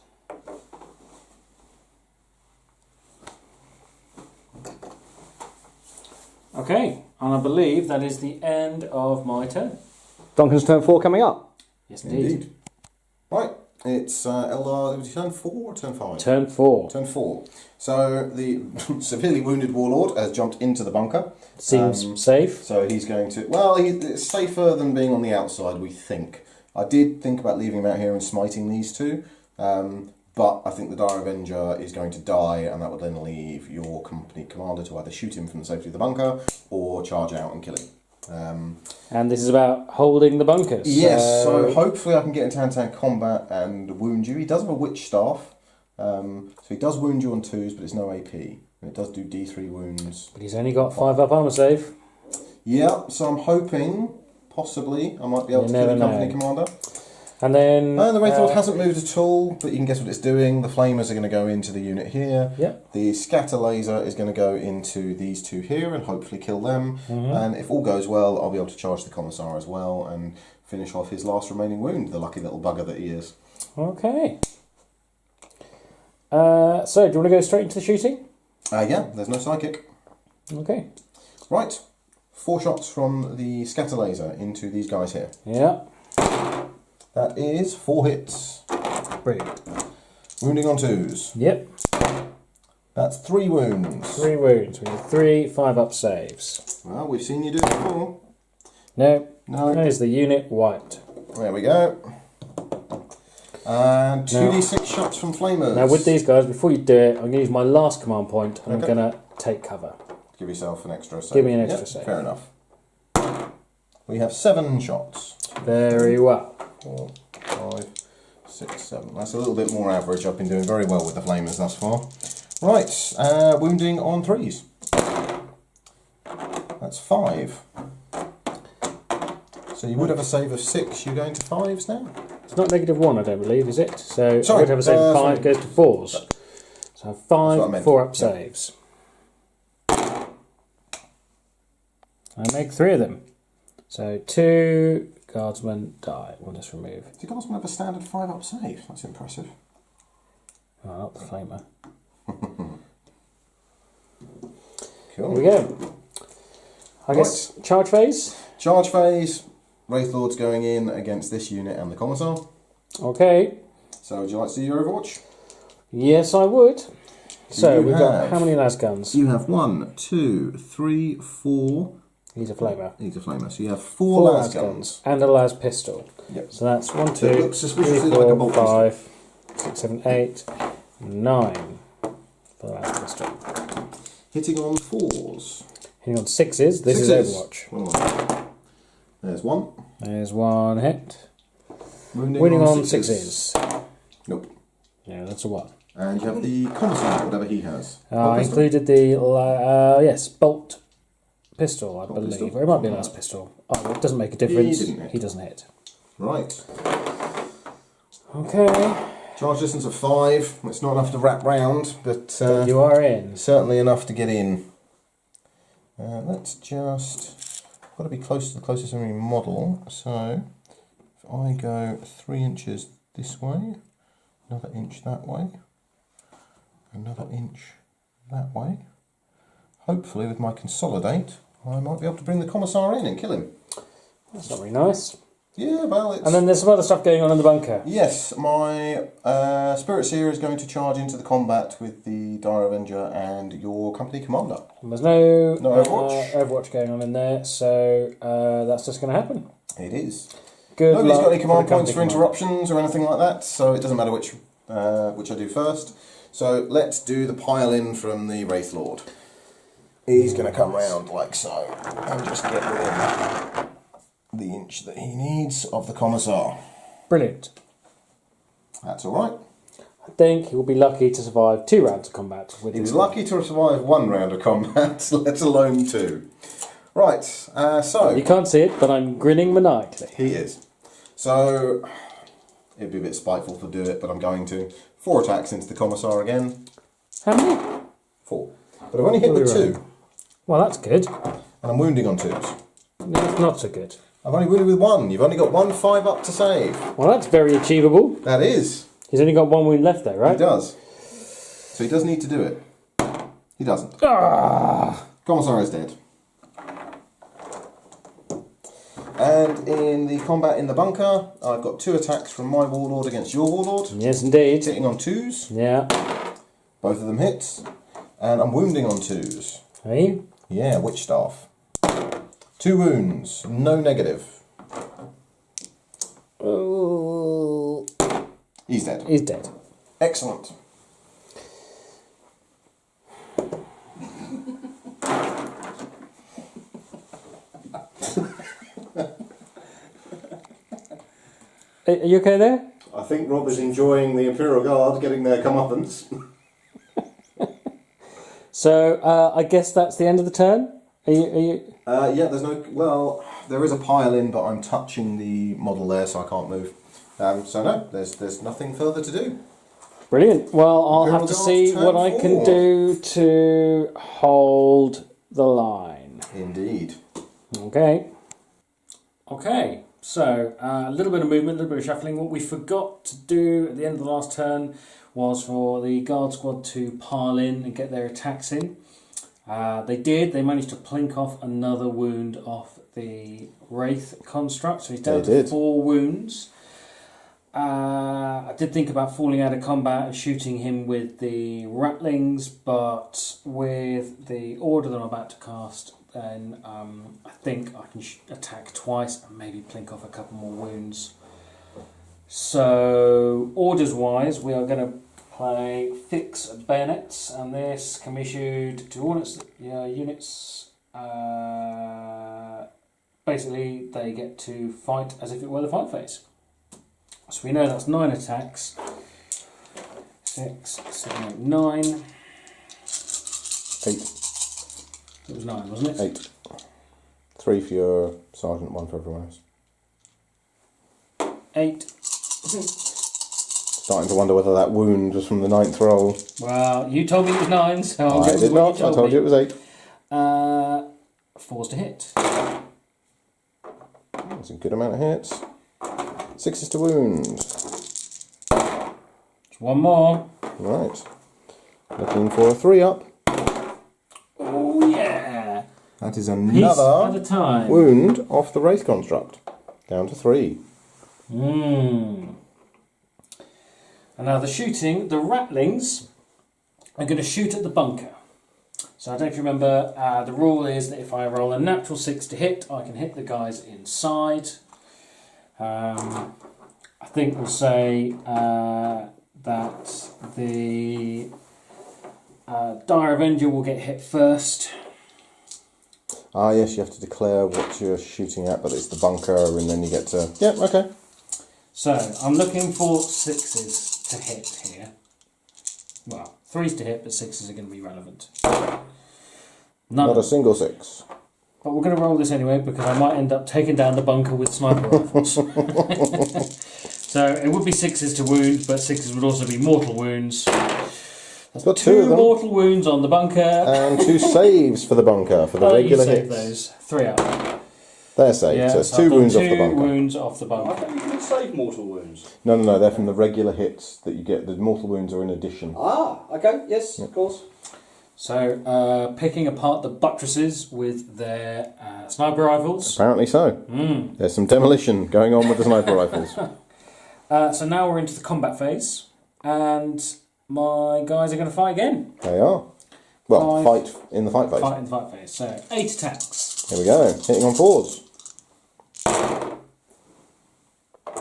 Okay, and I believe that is the end of my turn. Duncan's turn 4 coming up. Yes, indeed. Right, it's Eldar. Was he turn 4 or turn 5? Turn 4. Turn 4. So the severely wounded warlord has jumped into the bunker. Seems safe. So he's going to... Well, it's safer than being on the outside, we think. I did think about leaving him out here and smiting these 2. But I think the Dire Avenger is going to die, and that would then leave your company commander to either shoot him from the safety of the bunker or charge out and kill him. And this is about holding the bunkers. Yes, so hopefully I can get into hand-to-hand combat and wound you. He does have a witch staff, So he does wound you on 2s, but it's no AP. And it does do D3 wounds. But he's only got 5 up armor save. Yeah, so I'm hoping, possibly, I might be able to kill the company commander. And then... the Wraithlord hasn't moved at all, but you can guess what it's doing. The Flamers are going to go into the unit here. Yep. The Scatter Laser is going to go into these 2 here and hopefully kill them. And if all goes well, I'll be able to charge the Commissar as well and finish off his last remaining wound, the lucky little bugger that he is. Okay. So, do you want to go straight into the shooting? Yeah, there's no psychic. Okay. Right. 4 shots from the Scatter Laser into these guys here. Yeah. That is 4 hits. Brilliant. Wounding on 2s. Yep. That's 3 wounds. 3 wounds. We need 3 5 up saves. Well, we've seen you do it before. No. No. There's the unit wiped. There we go. And 2d6 shots from Flamers. Now with these guys, before you do it, I'm going to use my last command point and I'm going to take cover. Give yourself an extra save. Give me an extra save. Fair enough. We have 7 shots. Very well. 4, 5, 6, 7. That's a little bit more average. I've been doing very well with the Flamers thus far. Right, wounding on 3s. That's 5. So you would have a save of 6. You're going to 5s now? It's not -1, I don't believe, is it? So Sorry, I would have a save of 5, sorry. goes to 4s. So 5 4 up Yeah. saves. I make 3 of them. So 2 guardsmen die. We'll just remove. Does the Guardsman have a standard 5 up save? That's impressive. Oh, not the flamer. Cool. Here we go. I guess charge phase. Charge phase. Wraithlord's going in against this unit and the Commissar. Okay. So would you like to see your Overwatch? Yes, I would. So You we've got have- how many las guns? You have 1, 2, 3, 4. He's a flamer. He's a Flamer. So you have 4 4 las las guns. guns and a las pistol. Yep. So that's 1, So it 2, looks 3, suspiciously 4, like a bolt pistol. 5, 6, 7, 8, 9 for the las pistol. Hitting on 4s. Hitting on 6s. This is Overwatch. Overwatch. There's 1. There's 1 hit. Wounding Winning on 6s. 6s. Nope. Yeah, that's a 1. And you have the Commissar, whatever he has. I Bolt pistol? included the yes bolt pistol, I Bolt believe, pistol. or it might be a las pistol. Oh, well, it doesn't make a difference. didn't hit. He doesn't hit. Right. Okay, Charge distance of 5. It's not enough to wrap round, but you are in. certainly enough to get in. Let's just... Got to be close to the closest enemy model. So if I go 3 inches this way, another inch that way, another inch that way. Hopefully with my consolidate, I might be able to bring the Commissar in and kill him. That's not very nice. Yeah, well, it's... And then there's some other stuff going on in the bunker. Yes, my Spirit Seer is going to charge into the combat with the Dire Avenger and your company commander. And there's no Overwatch. Overwatch going on in there, so that's just going to happen. It is. Good Nobody's luck got any command the points for company interruptions or anything like that, so it doesn't matter which I do first. So let's do the pile in from the Wraithlord. He's going to come round like so and just get within the inch that he needs of the Commissar. Brilliant. That's all right. I think he will be lucky to survive 2 rounds of combat with He his was lucky to survive 1 round of combat, let alone 2. Right, so... You can't see it, but I'm grinning maniacally. He is. So, it'd be a bit spiteful to do it, but I'm going to. 4 attacks into the Commissar again. How many? 4. But I've only hit with 2, Well, that's good. and I'm wounding on 2s. No, not so good. I've only wounded with 1. You've only got 1 5 up to save. Well, that's very achievable. That is. He's only got 1 wound left though, He right? does. So he does need to do it. He doesn't. Ah! Commissar is dead. And in the combat in the bunker, I've got 2 attacks from my Warlord against your Warlord. Yes, indeed. Hitting on 2s. Yeah. Both of them hits. And I'm wounding on 2s. Are you? Yeah, Witch Staff. 2 wounds, no negative. Oh. He's dead. He's dead. Excellent. Are you okay there? I think Rob is enjoying the Imperial Guard getting their comeuppance. So I guess that's the end of the turn. Are you? Yeah, there's no... Well, there is a pile in, but I'm touching the model there, so I can't move. So no, there's nothing further to do. Brilliant. Well, I'll Imperial have to Guard, see turn what I can 4. do to hold the line. Indeed. Okay. Okay, so a little bit of movement, a little bit of shuffling. What we forgot to do at the end of the last turn was for the guard squad to pile in and get their attacks in. They did. They managed to plink off another wound off the Wraith construct, so he's down to 4 wounds. I did think about falling out of combat and shooting him with the Rattlings, but with the order that I'm about to cast, then I think I can attack twice and maybe plink off a couple more wounds. So, orders-wise, we are going to play fix bayonets, and this can be issued to all its units. Basically, they get to fight as if it were the fight phase. So we know that's 9 attacks. 6, 7, 8, 9. 8. It was 9, wasn't it? 8. 3 for your sergeant, 1 for everyone else. 8. Starting to wonder whether that wound was from the 9th roll. Well, you told me it was 9, so I'll I go with did what not. I told you it was 8. 4's to hit. That's a good amount of hits. 6 is to wound. Just 1 more. Right. Looking for a 3 up. Oh yeah. That is Piece at another a time. wound off the Wraith construct. Down to 3. And now the shooting, the Rattlings are going to shoot at the bunker. So I don't remember, the rule is that if I roll a natural 6 to hit, I can hit the guys inside. I think we'll say that the Dire Avenger will get hit first. Ah, yes, you have to declare what you're shooting at, but it's the bunker, and then you get to... Yep, okay. So I'm looking for 6s to hit here. Well, 3s to hit, but 6s are going to be relevant. Not a single 6. But we're going to roll this anyway because I might end up taking down the bunker with sniper rifles. So it would be 6s to wound, but 6s would also be mortal wounds. That's got 2 2 of them. mortal wounds on the bunker. And 2 saves for the bunker, for the regular you saved hits. those. 3 out. They're saved, so it's so 2 I've done wounds off the 2 bunker. wounds off the I bunker. thought you could save mortal wounds. No, they're from the regular hits that you get. The mortal wounds are in addition. Ah, okay, yes, of course. So picking apart the buttresses with their sniper rifles. Apparently so. There's some demolition going on with the sniper rifles. So now we're into the combat phase, and my guys are going to fight again. They are. Well, 5. fight in the fight phase. Fight in the fight phase. So 8 attacks. Here we go. Hitting on 4s.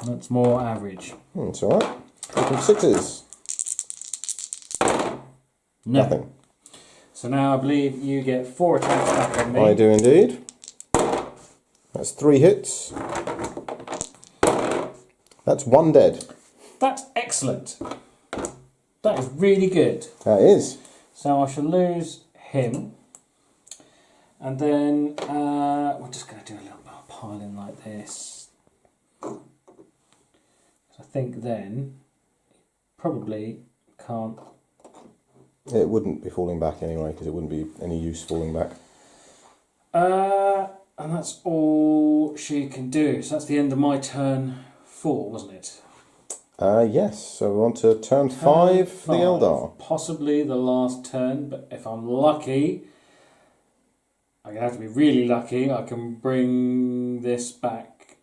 That's more average. It's alright. Hitting 6s. No. Nothing. So now I believe you get 4 attacks back on me. I do indeed. That's 3 hits. That's 1 dead. That's excellent. That is really good. That is. So I shall lose him. And then we're just going to do a little bit of piling like this. I think then probably can't. It wouldn't be falling back anyway, because it wouldn't be any use falling back. And that's all she can do. So that's the end of my turn 4, wasn't it? Yes, so we're on to turn 5 for the Eldar. Possibly the last turn, but if I'm lucky, I'm going to have to be really lucky, I can bring this back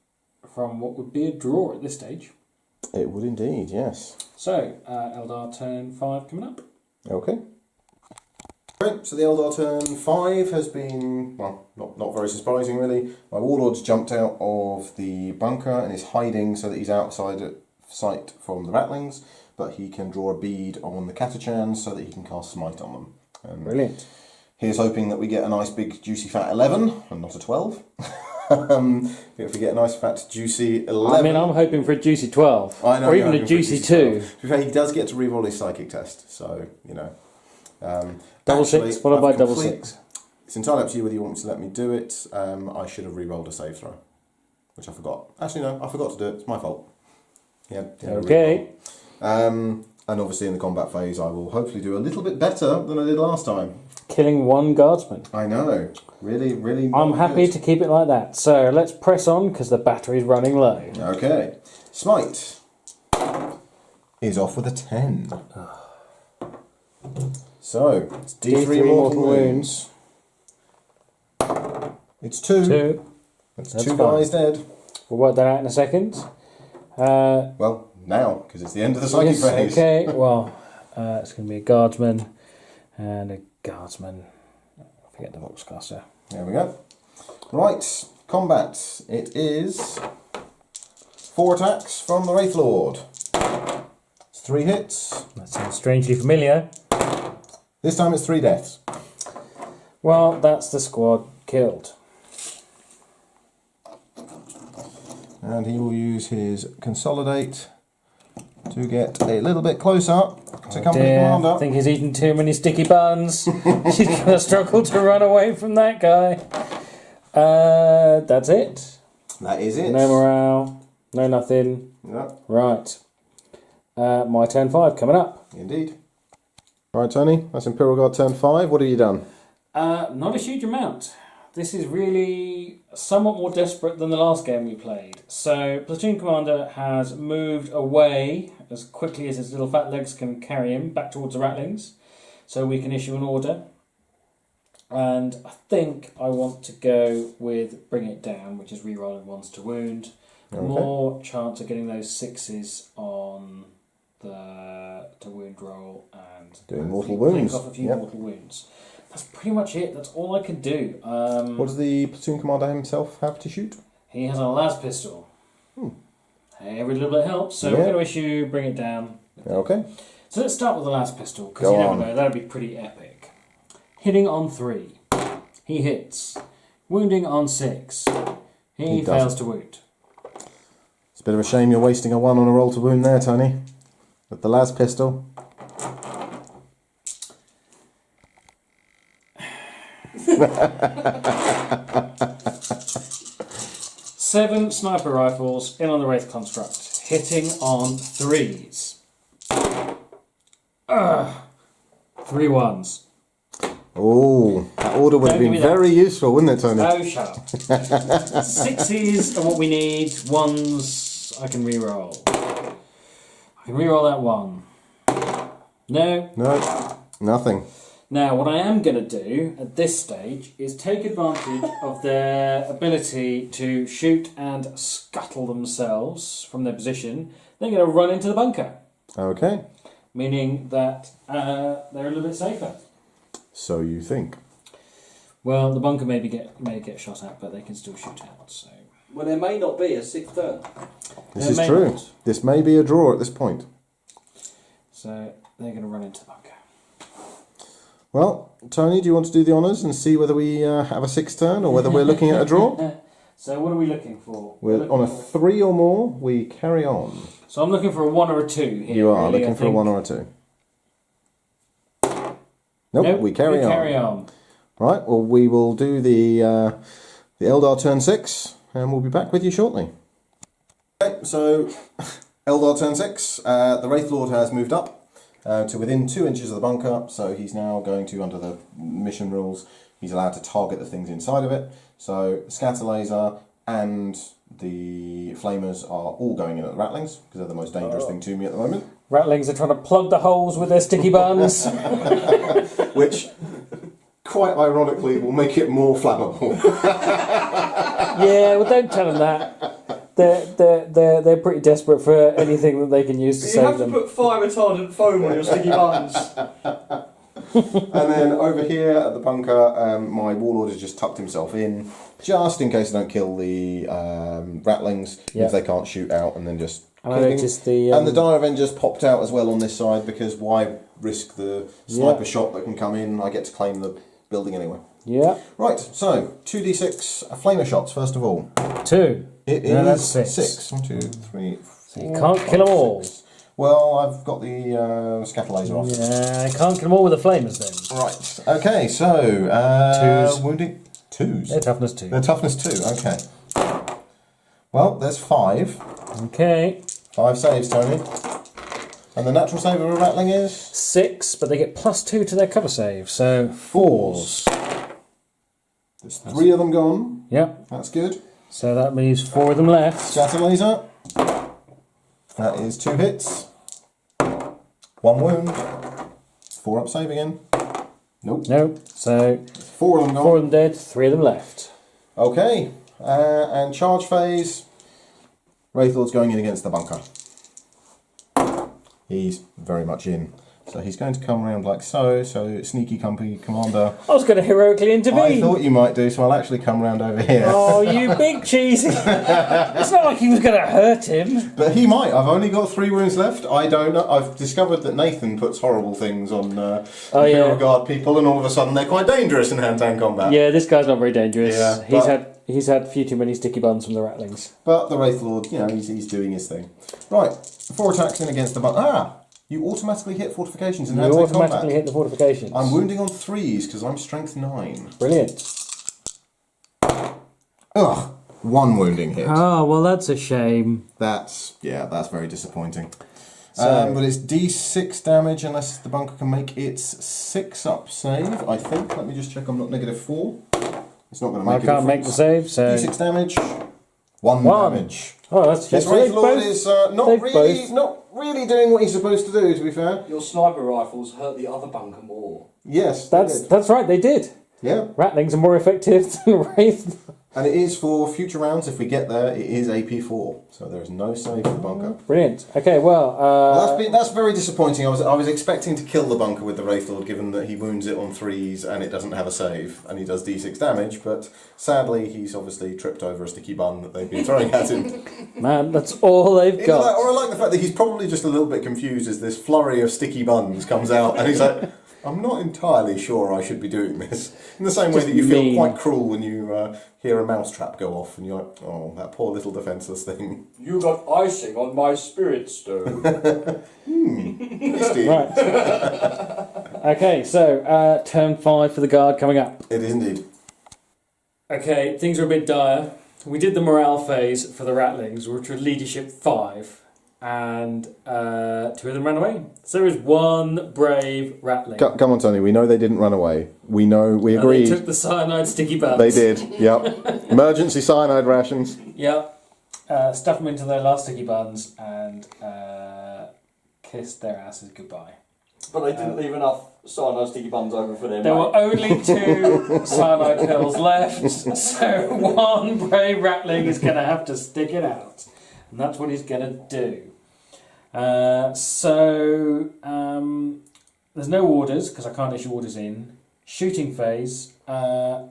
from what would be a draw at this stage. It would indeed, yes. So, Eldar turn 5 coming up. Okay. Right, so the Eldar turn 5 has been, well, not very surprising really. My warlord's jumped out of the bunker and is hiding so that he's outside at sight from the Rattlings, but he can draw a bead on the Catachans so that he can cast Smite on them. Brilliant. Here's hoping that we get a nice big juicy fat 11 and not a 12. If we get a nice fat juicy 11. I mean, I'm hoping for a juicy 12. I know or you're even a hoping for juicy 2. 12. To be fair, he does get to reroll his psychic test, so, you know. Double Actually, 6 followed by I've double complete- 6. It's entirely up to you whether you want me to let me do it. I should have re-rolled a save throw, which I forgot. Actually, no, I forgot to do it. It's my fault. Yeah. Okay. And obviously in the combat phase, I will hopefully do a little bit better than I did last time. Killing 1 guardsman. I know. Really, really. I'm not happy good. to keep it like that. So let's press on because the battery's running low. Okay. Smite is off with a 10. So, it's D3 mortal wounds. It's 2. 2. That's That's 2 fine. guys dead. We'll work that out in a second. Well, now, because it's the end of the psychic Yes, phase. okay, well, it's going to be a guardsman and a guardsman. Forget the Voxcaster. There we go. Right, combat. It is 4 attacks from the Wraith Lord. It's 3 hits. That sounds strangely familiar. This time it's 3 deaths. Well, that's the squad killed. And he will use his Consolidate to get a little bit closer to Company Dear, Commander. I think he's eaten too many sticky buns. She's going to struggle to run away from that guy. That's it. That is it. No morale, no nothing. Yeah, Right. My turn 5 coming up. indeed. Right, Tony, that's Imperial Guard turn 5. What have you done? Not a huge amount. This is really somewhat more desperate than the last game we played. So, Platoon Commander has moved away as quickly as his little fat legs can carry him back towards the Ratlings, so we can issue an order. And I think I want to go with Bring It Down, which is re-rolling 1s to wound. Okay. More chance of getting those 6s on the to wound roll and Doing mortal blink wounds. off a few Yep. mortal wounds. That's pretty much it. That's all I can do. What does the Platoon Commander himself have to shoot? He has a las pistol. Every little bit helps. So we're Yeah. going to issue Bring It Down. Okay. So let's start with the las pistol because Go you never on. know. That'd be pretty epic. Hitting on 3, he hits. Wounding on 6, he He fails doesn't. to wound. It's a bit of a shame you're wasting a 1 on a roll to wound there, Tony. With the las pistol. Seven sniper rifles in on the Wraith construct, hitting on 3s. 3 1s. Oh, that order would have Don't give been me that. very useful, wouldn't it, Tony? Oh, shut up. 6s are what we need. 1s I can re-roll. I can re-roll that 1. No. No, nothing. Now, what I am going to do at this stage is take advantage of their ability to shoot and scuttle themselves from their position. They're going to run into the bunker, Okay, meaning that they're a little bit safer. so you think. Well, the bunker may get shot at, but they can still shoot out. So Well, there may not be a 6th turn. This There is may true. not. This may be a draw at this point. So they're going to run into the bunker. Well, Tony, do you want to do the honours and see whether we have a 6th turn or whether we're looking at a draw? So what are we looking for? We're looking on a for- 3 or more, we carry on. So I'm looking for a 1 or a 2 here. You are really, looking I for a think. 1 or a 2. Nope, we carry on. Right, well, we will do the Eldar turn 6, and we'll be back with you shortly. Okay, so Eldar turn 6, the Wraith Lord has moved up to within 2 inches of the bunker, so he's now going to, under the mission rules, he's allowed to target the things inside of it. So the scatter laser and the flamers are all going in at the Ratlings, because they're the most dangerous thing to me at the moment. Ratlings are trying to plug the holes with their sticky buns. Which, quite ironically, will make it more flammable. Yeah, well, don't tell them that. They're pretty desperate for anything that they can use to You save have to them. put fire retardant foam on your sticky buttons. And then over here at the bunker, my warlord has just tucked himself in, just in case they don't kill the Ratlings, Yeah. if they can't shoot out, and then just... And I killing. noticed the... And the Dire Avengers popped out as well on this side, because why risk the sniper shot that can come in? I get to claim the building anyway. Yeah. Right, so 2d6 flamer shots first of all. 2. It No, that's is 6. 6. 1, 2, 3, 4. You can't kill them all. 6. Well, I've got the scatter laser off. Yeah, you can't kill them all with the flamers then. Right. Okay, so 2s. wounding 2s. They're toughness 2. They're toughness 2. Okay. Well, there's 5. Okay. 5 saves, Tony. And the natural save of a rattling is 6, but they get +2 to their cover save, so 4s. There's 3 of them gone. Yep. That's good. So that leaves 4 of them left. Scatter laser. That is 2 hits. 1 wound. 4 up save again. Nope. Nope. So 4 of them gone. 4 of them dead, 3 of them left. Okay. And charge phase. Wraithlord's going in against the bunker. He's very much in. So he's going to come around like so. So sneaky company commander. I was going to heroically I intervene. thought you might do, so I'll actually come round over here. Oh, you big cheesy. It's not like he was going to hurt him. But he might. I've only got 3 wounds left. I don't know. I've discovered that Nathan puts horrible things on Imperial Guard people, and all of a sudden they're quite dangerous in hand-to-hand combat. Yeah, this guy's not very dangerous. Yeah, he's had a few too many sticky buns from the rattlings. But the Wraithlord, you know, he's doing his thing. Right, 4 attacks in against the bunker. You automatically hit fortifications in You hand-to-hand automatically combat. hit the fortifications. I'm wounding on 3s because I'm strength 9. Brilliant. Ugh, 1 wounding hit. Oh, well, that's a shame. That's very disappointing. So- But it's D6 damage unless the bunker can make its 6 up save, I think. Let me just check I'm not -4. It's not going to I make can't make the save, so... D6 damage, 1 1. damage. Oh, that's a shame. This So they've Wraithlord both- is they've not really doing what he's supposed to do, to be fair. Your sniper rifles hurt the other bunker more. Yes, they did. That's right, they did. Yeah. Rattlings are more effective than Wraith. And it is for future rounds, if we get there, it is AP4. So there is no save for the bunker. Brilliant. Okay, well... That's very disappointing. I was expecting to kill the bunker with the Wraithlord, given that he wounds it on 3s and it doesn't have a save, and he does D6 damage, but sadly he's obviously tripped over a sticky bun that they've been throwing at him. Man, that's all they've got. Or I like the fact that he's probably just a little bit confused as this flurry of sticky buns comes out, and he's like, I'm not entirely sure I should be doing this. In the same way that you feel quite cruel when you hear a mousetrap go off, and you're like, oh, that poor little defenceless thing. You got icing on my spirit stone. Tasty. Right. Okay, so turn 5 for the guard coming up. It is indeed. Okay, things are a bit dire. We did the morale phase for the Rattlings, which was leadership 5, and 2 of them ran away. So there is 1 brave Rattling. Come on, Tony. We know they didn't run away. We know. We And agreed. they took the cyanide sticky buns. They did. Yep. Emergency cyanide rations. Yep. Stuff them into their last sticky buns and kissed their asses goodbye. But they didn't leave enough cyanide sticky buns over for them. There were only 2 cyanide pills left, so 1 brave Rattling is going to have to stick it out. And that's what he's going to do. There's no orders, because I can't issue orders in. Shooting phase, there's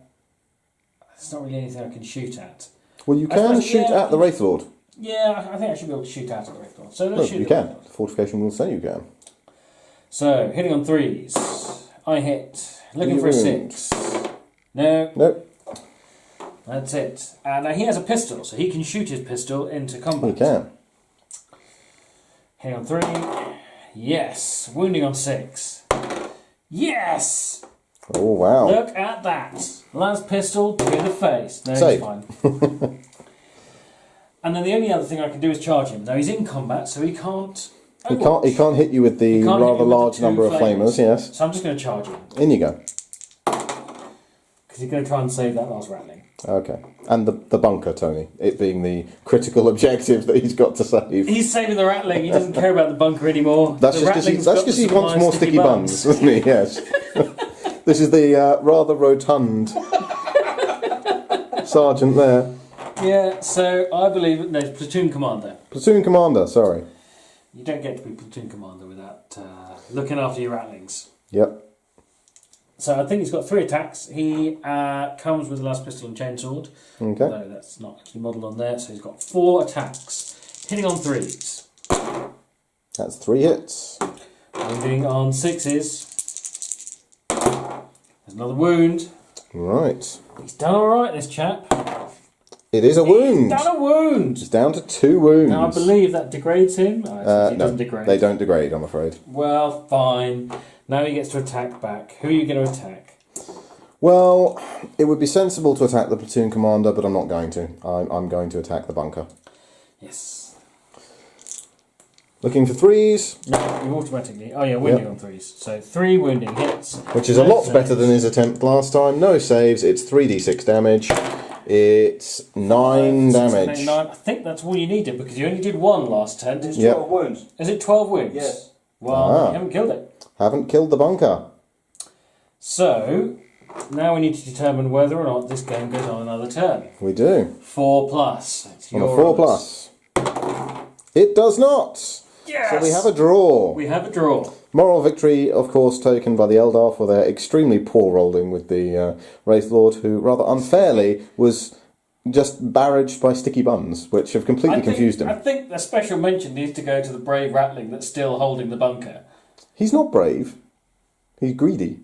not really anything I can shoot at. Well, you I can suppose, shoot yeah, at the Wraithlord. Yeah, I think I should be able to shoot at the Wraithlord. So let's No, shoot you at the can. Wraithlord. The fortification will say you can. So, hitting on 3s. I hit. Looking Do for a you wound? 6. No, Nope. that's it. And he has a pistol, so he can shoot his pistol into combat. You can. Hitting on 3. Yes. Wounding on 6. Yes! Oh wow. Look at that. Last pistol to the face. No, Save. he's fine. And then the only other thing I can do is charge him. Now he's in combat, so he can't. He can't hit you with the He can't hit rather you with large the 2 number of flamers. Yes. So I'm just going to charge him In you go. because he's going to try and save that last Rattling. Okay. And the bunker, Tony. It being the critical objective that he's got to save. He's saving the Rattling. He doesn't care about the bunker anymore. That's The just Rattling's because got he the wants supply more sticky buns, doesn't he? Yes. This is the rather rotund sergeant there. Yeah. So I believe no platoon commander. Platoon commander. Sorry. You don't get to be platoon commander without looking after your Rattlings. Yep. So I think he's got 3 attacks. He comes with the last pistol and chainsword. Okay. Although that's not actually modelled on there. So he's got 4 attacks. Hitting on 3s. That's 3 hits. Wounding on 6s. There's another wound. Right. He's done all right, this chap. It is a wound. He's done a wound. It's down to 2 wounds. Now, I believe that degrades him. He no, doesn't degrade. they don't degrade, I'm afraid. Well, fine. Now he gets to attack back. Who are you going to attack? Well, it would be sensible to attack the platoon commander, but I'm not going to. I'm going to attack the bunker. Yes. Looking for 3s. No, you automatically... Oh, yeah, wounding on 3s. So 3 wounding hits. Which is a lot better than his attempt last time. No saves. It's 3d6 damage. It's 9 damage. 9. I think that's all you needed, because you only did 1 last turn. It's 12 wounds. Is it 12 wounds? Yes. Well, you haven't killed it. Haven't killed the bunker. So, now we need to determine whether or not this game goes on another turn. We do. 4+. It's On a yours. 4+. It does not. Yes! So we have a draw. We have a draw. Moral victory, of course, taken by the Eldar for their extremely poor rolling with the Wraith Lord, who rather unfairly was just barraged by sticky buns, which have completely confused him. I think the special mention needs to go to the brave Ratling that's still holding the bunker. He's not brave. He's greedy.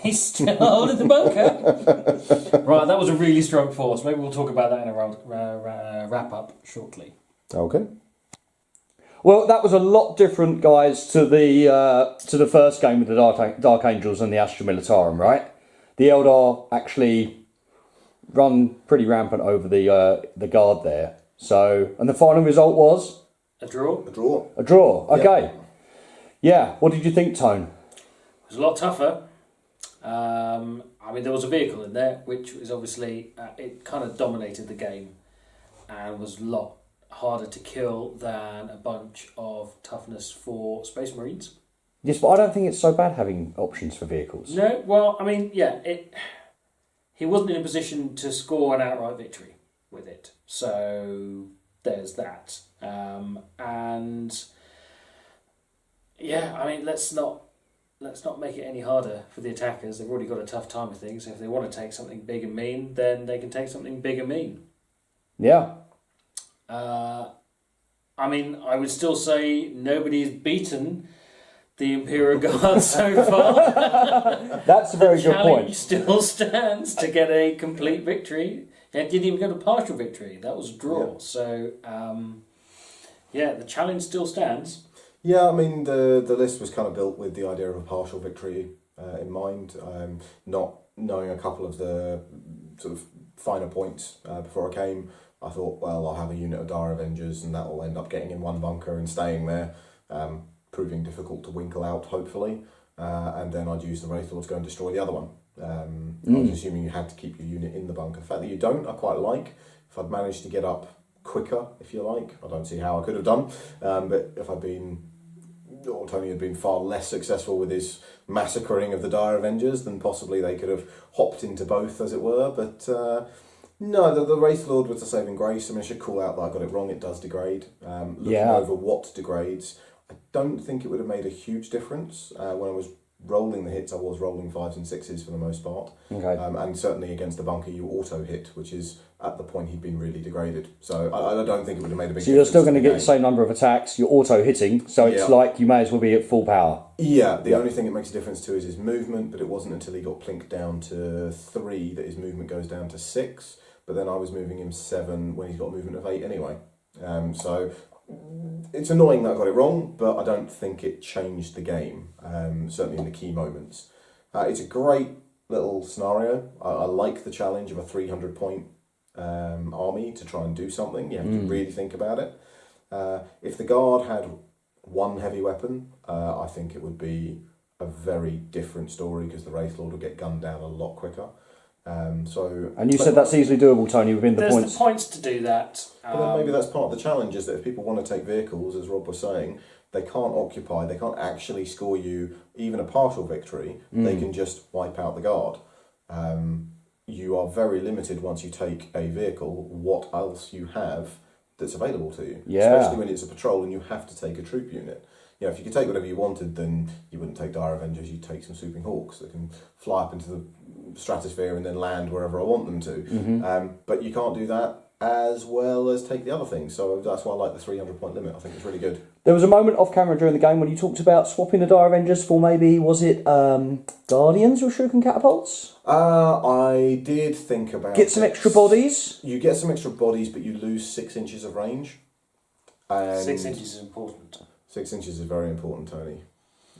He's still holding the bunker. Right, that was a really strong force. Maybe we'll talk about that in a wrap-up shortly. Okay. Well, that was a lot different, guys, to the first game with the Dark Angels and the Astra Militarum, right? The Eldar actually run pretty rampant over the guard there. So, and the final result was A draw? A draw. a draw. Okay. Yeah. What did you think, Tone? It was a lot tougher. I mean, there was a vehicle in there, which was obviously, it kind of dominated the game and was a lot harder to kill than a bunch of toughness for Space Marines. Yes, but I don't think it's so bad having options for vehicles. No, well, I mean, yeah, he wasn't in a position to score an outright victory with it. So there's that. And yeah, I mean, let's not make it any harder for the attackers. They've already got a tough time with things. So if they want to take something big and mean, then they can take something big and mean. Yeah. I mean, I would still say nobody's beaten the Imperial Guard so far. That's a very good Challenge point. still stands to get a complete victory. It didn't even get a partial victory. That was a draw. Yeah. So, yeah, the challenge still stands. Yeah, I mean, the list was kind of built with the idea of a partial victory in mind, not knowing a couple of the sort of finer points before I came. I thought, well, I'll have a unit of Dire Avengers and that will end up getting in one bunker and staying there, proving difficult to winkle out, hopefully. And then I'd use the Wraith Lord to go and destroy the other one. I was assuming you had to keep your unit in the bunker. The fact that you don't, I quite like. If I'd managed to get up quicker, if you like, I don't see how I could have done. But if Tony had been far less successful with his massacring of the Dire Avengers, then possibly they could have hopped into both, as it were. But no, the Wraith Lord was the saving grace. I mean, I should call out that I got it wrong. It does degrade. Looking over what degrades, I don't think it would have made a huge difference. When I was rolling the hits, I was rolling 5s and 6s for the most part. Okay. And certainly against the bunker, you auto hit, which is at the point he'd been really degraded. So I don't think it would have made a big difference. So you're still going to get the same number of attacks. You're auto hitting, so it's like you may as well be at full power. Yeah, the only thing it makes a difference to is his movement, but it wasn't until he got plinked down to 3 that his movement goes down to 6. But then I was moving him 7 when he's got a movement of 8 anyway. So it's annoying that I got it wrong, but I don't think it changed the game, certainly in the key moments. It's a great little scenario. I like the challenge of a 300-point army to try and do something. You have to really think about it. If the Guard had one heavy weapon, I think it would be a very different story because the Wraith Lord would get gunned down a lot quicker. And you said that's easily doable, Tony, within the There's points. the points to do that. But then maybe that's part of the challenge, is that if people want to take vehicles, as Rob was saying, they can't occupy, they can't actually score you even a partial victory, they can just wipe out the Guard. You are very limited once you take a vehicle, what else you have that's available to you. Yeah. Especially when it's a patrol and you have to take a troop unit. You know, if you could take whatever you wanted, then you wouldn't take Dire Avengers, you'd take some swooping hawks that can fly up into the stratosphere and then land wherever I want them to. But you can't do that. as well as take the other things. So that's why I like the 300 point limit. I think it's really good. There was a moment off camera during the game when you talked about swapping the Dire Avengers for maybe, was it Guardians or Shuriken Catapults? I did think about Get some extra bodies? You get some extra bodies, but you lose 6 inches of range. And 6 inches is important. 6 inches is very important, Tony.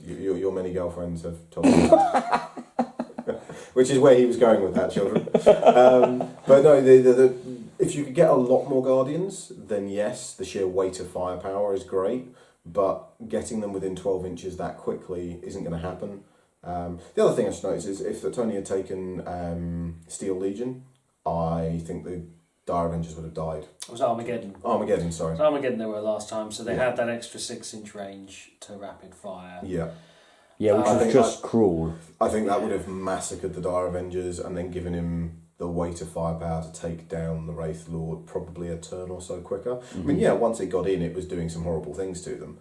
Your many girlfriends have told me. Which is where he was going with that, children. But no, if you could get a lot more Guardians, then yes, the sheer weight of firepower is great, but getting them within 12 inches that quickly isn't going to happen. The other thing I should notice is if Tony had taken Steel Legion, I think the Dire Avengers would have died. It was Armageddon. Armageddon, sorry. It was Armageddon they were last time, so they had that extra 6 inch range to rapid fire. Yeah. Yeah, which was just cruel. I think that would have massacred the Dire Avengers and then given him the weight of firepower to take down the Wraith Lord probably a turn or so quicker. I mean, yeah, once it got in, it was doing some horrible things to them.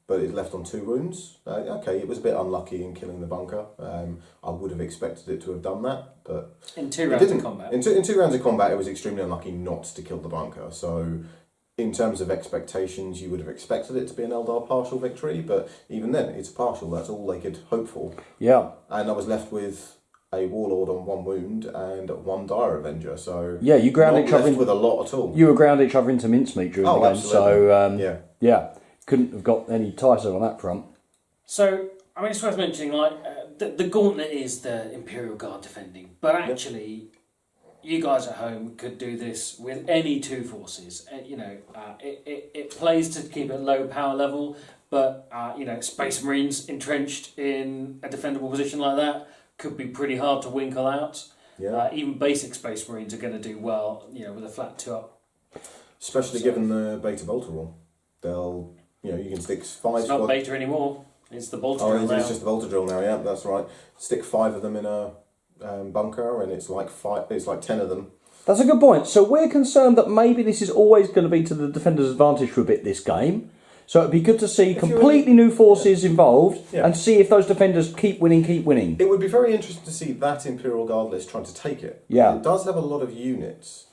But it left on 2 wounds. Okay, it was a bit unlucky in killing the bunker. I would have expected it to have done that, but in 2 rounds of combat. In two rounds of combat, it was extremely unlucky not to kill the bunker. So, in terms of expectations, you would have expected it to be an Eldar partial victory, but even then, it's partial. That's all they could hope for. Yeah. And I was left with a Warlord on 1 wound and 1 Dire Avenger. So yeah, you ground each other with a lot at all. You were ground each other into mincemeat during the game. Absolutely. So yeah, couldn't have got any tighter on that front. So I mean, it's worth mentioning, like the gauntlet is the Imperial Guard defending, but actually, you guys at home could do this with any 2 forces. It plays to keep it low power level, but Space Marines entrenched in a defendable position like that could be pretty hard to winkle out. Yeah. Even basic Space Marines are going to do well, with a flat 2-up. Especially given the beta bolter rule, they'll you can stick 5. It's not beta anymore. It's the bolter drill now. It's just the bolter drill now. Yeah, that's right. Stick 5 of them in a bunker, and it's like 5. It's like 10 of them. That's a good point. So we're concerned that maybe this is always going to be to the defender's advantage for a bit this game. So it'd be good to see completely new forces involved and see if those defenders keep winning. It would be very interesting to see that Imperial Guard list trying to take it. Yeah. It does have a lot of units.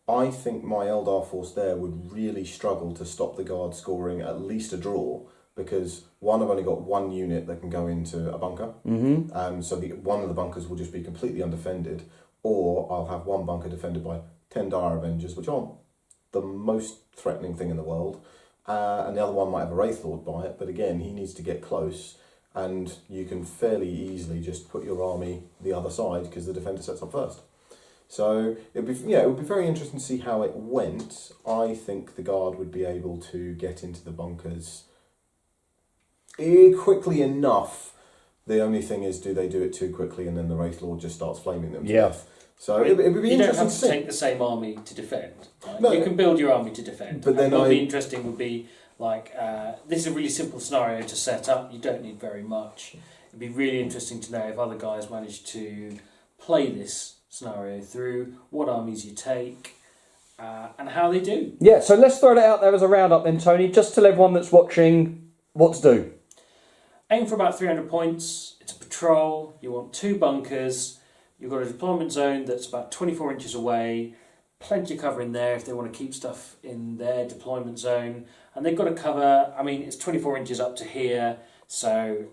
I think my Eldar force there would really struggle to stop the Guard scoring at least a draw, because one, I've only got 1 unit that can go into a bunker. So one of the bunkers will just be completely undefended, or I'll have 1 bunker defended by 10 Dire Avengers, which aren't the most threatening thing in the world. And the other one might have a Wraith Lord by it, but again, he needs to get close, and you can fairly easily just put your army the other side because the defender sets up first. So it would be very interesting to see how it went. I think the Guard would be able to get into the bunkers quickly enough. The only thing is, do they do it too quickly and then the Wraith Lord just starts flaming them to death? So it would be you don't interesting have to take the same army to defend. Right? No, you can build your army to defend. But then what would be interesting would be this is a really simple scenario to set up. You don't need very much. It'd be really interesting to know if other guys manage to play this scenario through, what armies you take, and how they do. Yeah, so let's throw that out there as a roundup then, Tony, just tell everyone that's watching what to do. Aim for about 300 points. It's a patrol. You want 2 bunkers. You've got a deployment zone that's about 24 inches away. Plenty of cover in there if they want to keep stuff in their deployment zone. And they've got to cover, it's 24 inches up to here, so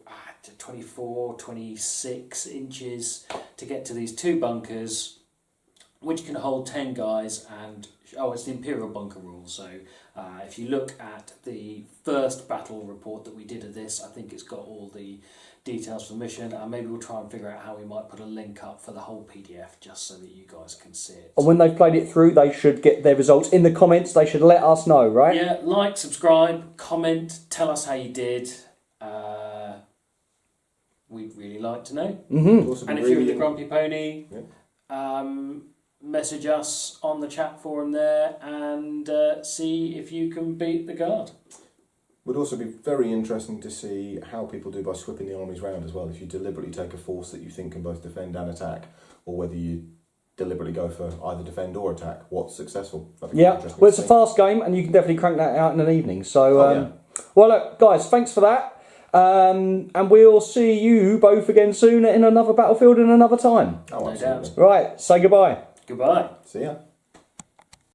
24, 26 inches to get to these 2 bunkers, which can hold 10 guys. And it's the Imperial bunker rule. So if you look at the first battle report that we did of this, I think it's got all the details for the mission, and maybe we'll try and figure out how we might put a link up for the whole PDF just so that you guys can see it. And when they've played it through, they should get their results in the comments. They should let us know, right? Yeah, like, subscribe, comment, tell us how you did. We'd really like to know. And if you're with the Grumpy Pony, message us on the chat forum there and see if you can beat the Guard. Would also be very interesting to see how people do by swapping the armies round as well. If you deliberately take a force that you think can both defend and attack, or whether you deliberately go for either defend or attack, what's successful. Yeah, well, it's a fast game, and you can definitely crank that out in an evening. So, well, look, guys, thanks for that. And we'll see you both again soon in another battlefield in another time. Oh, absolutely. doubt. Right, say goodbye. Goodbye. See ya.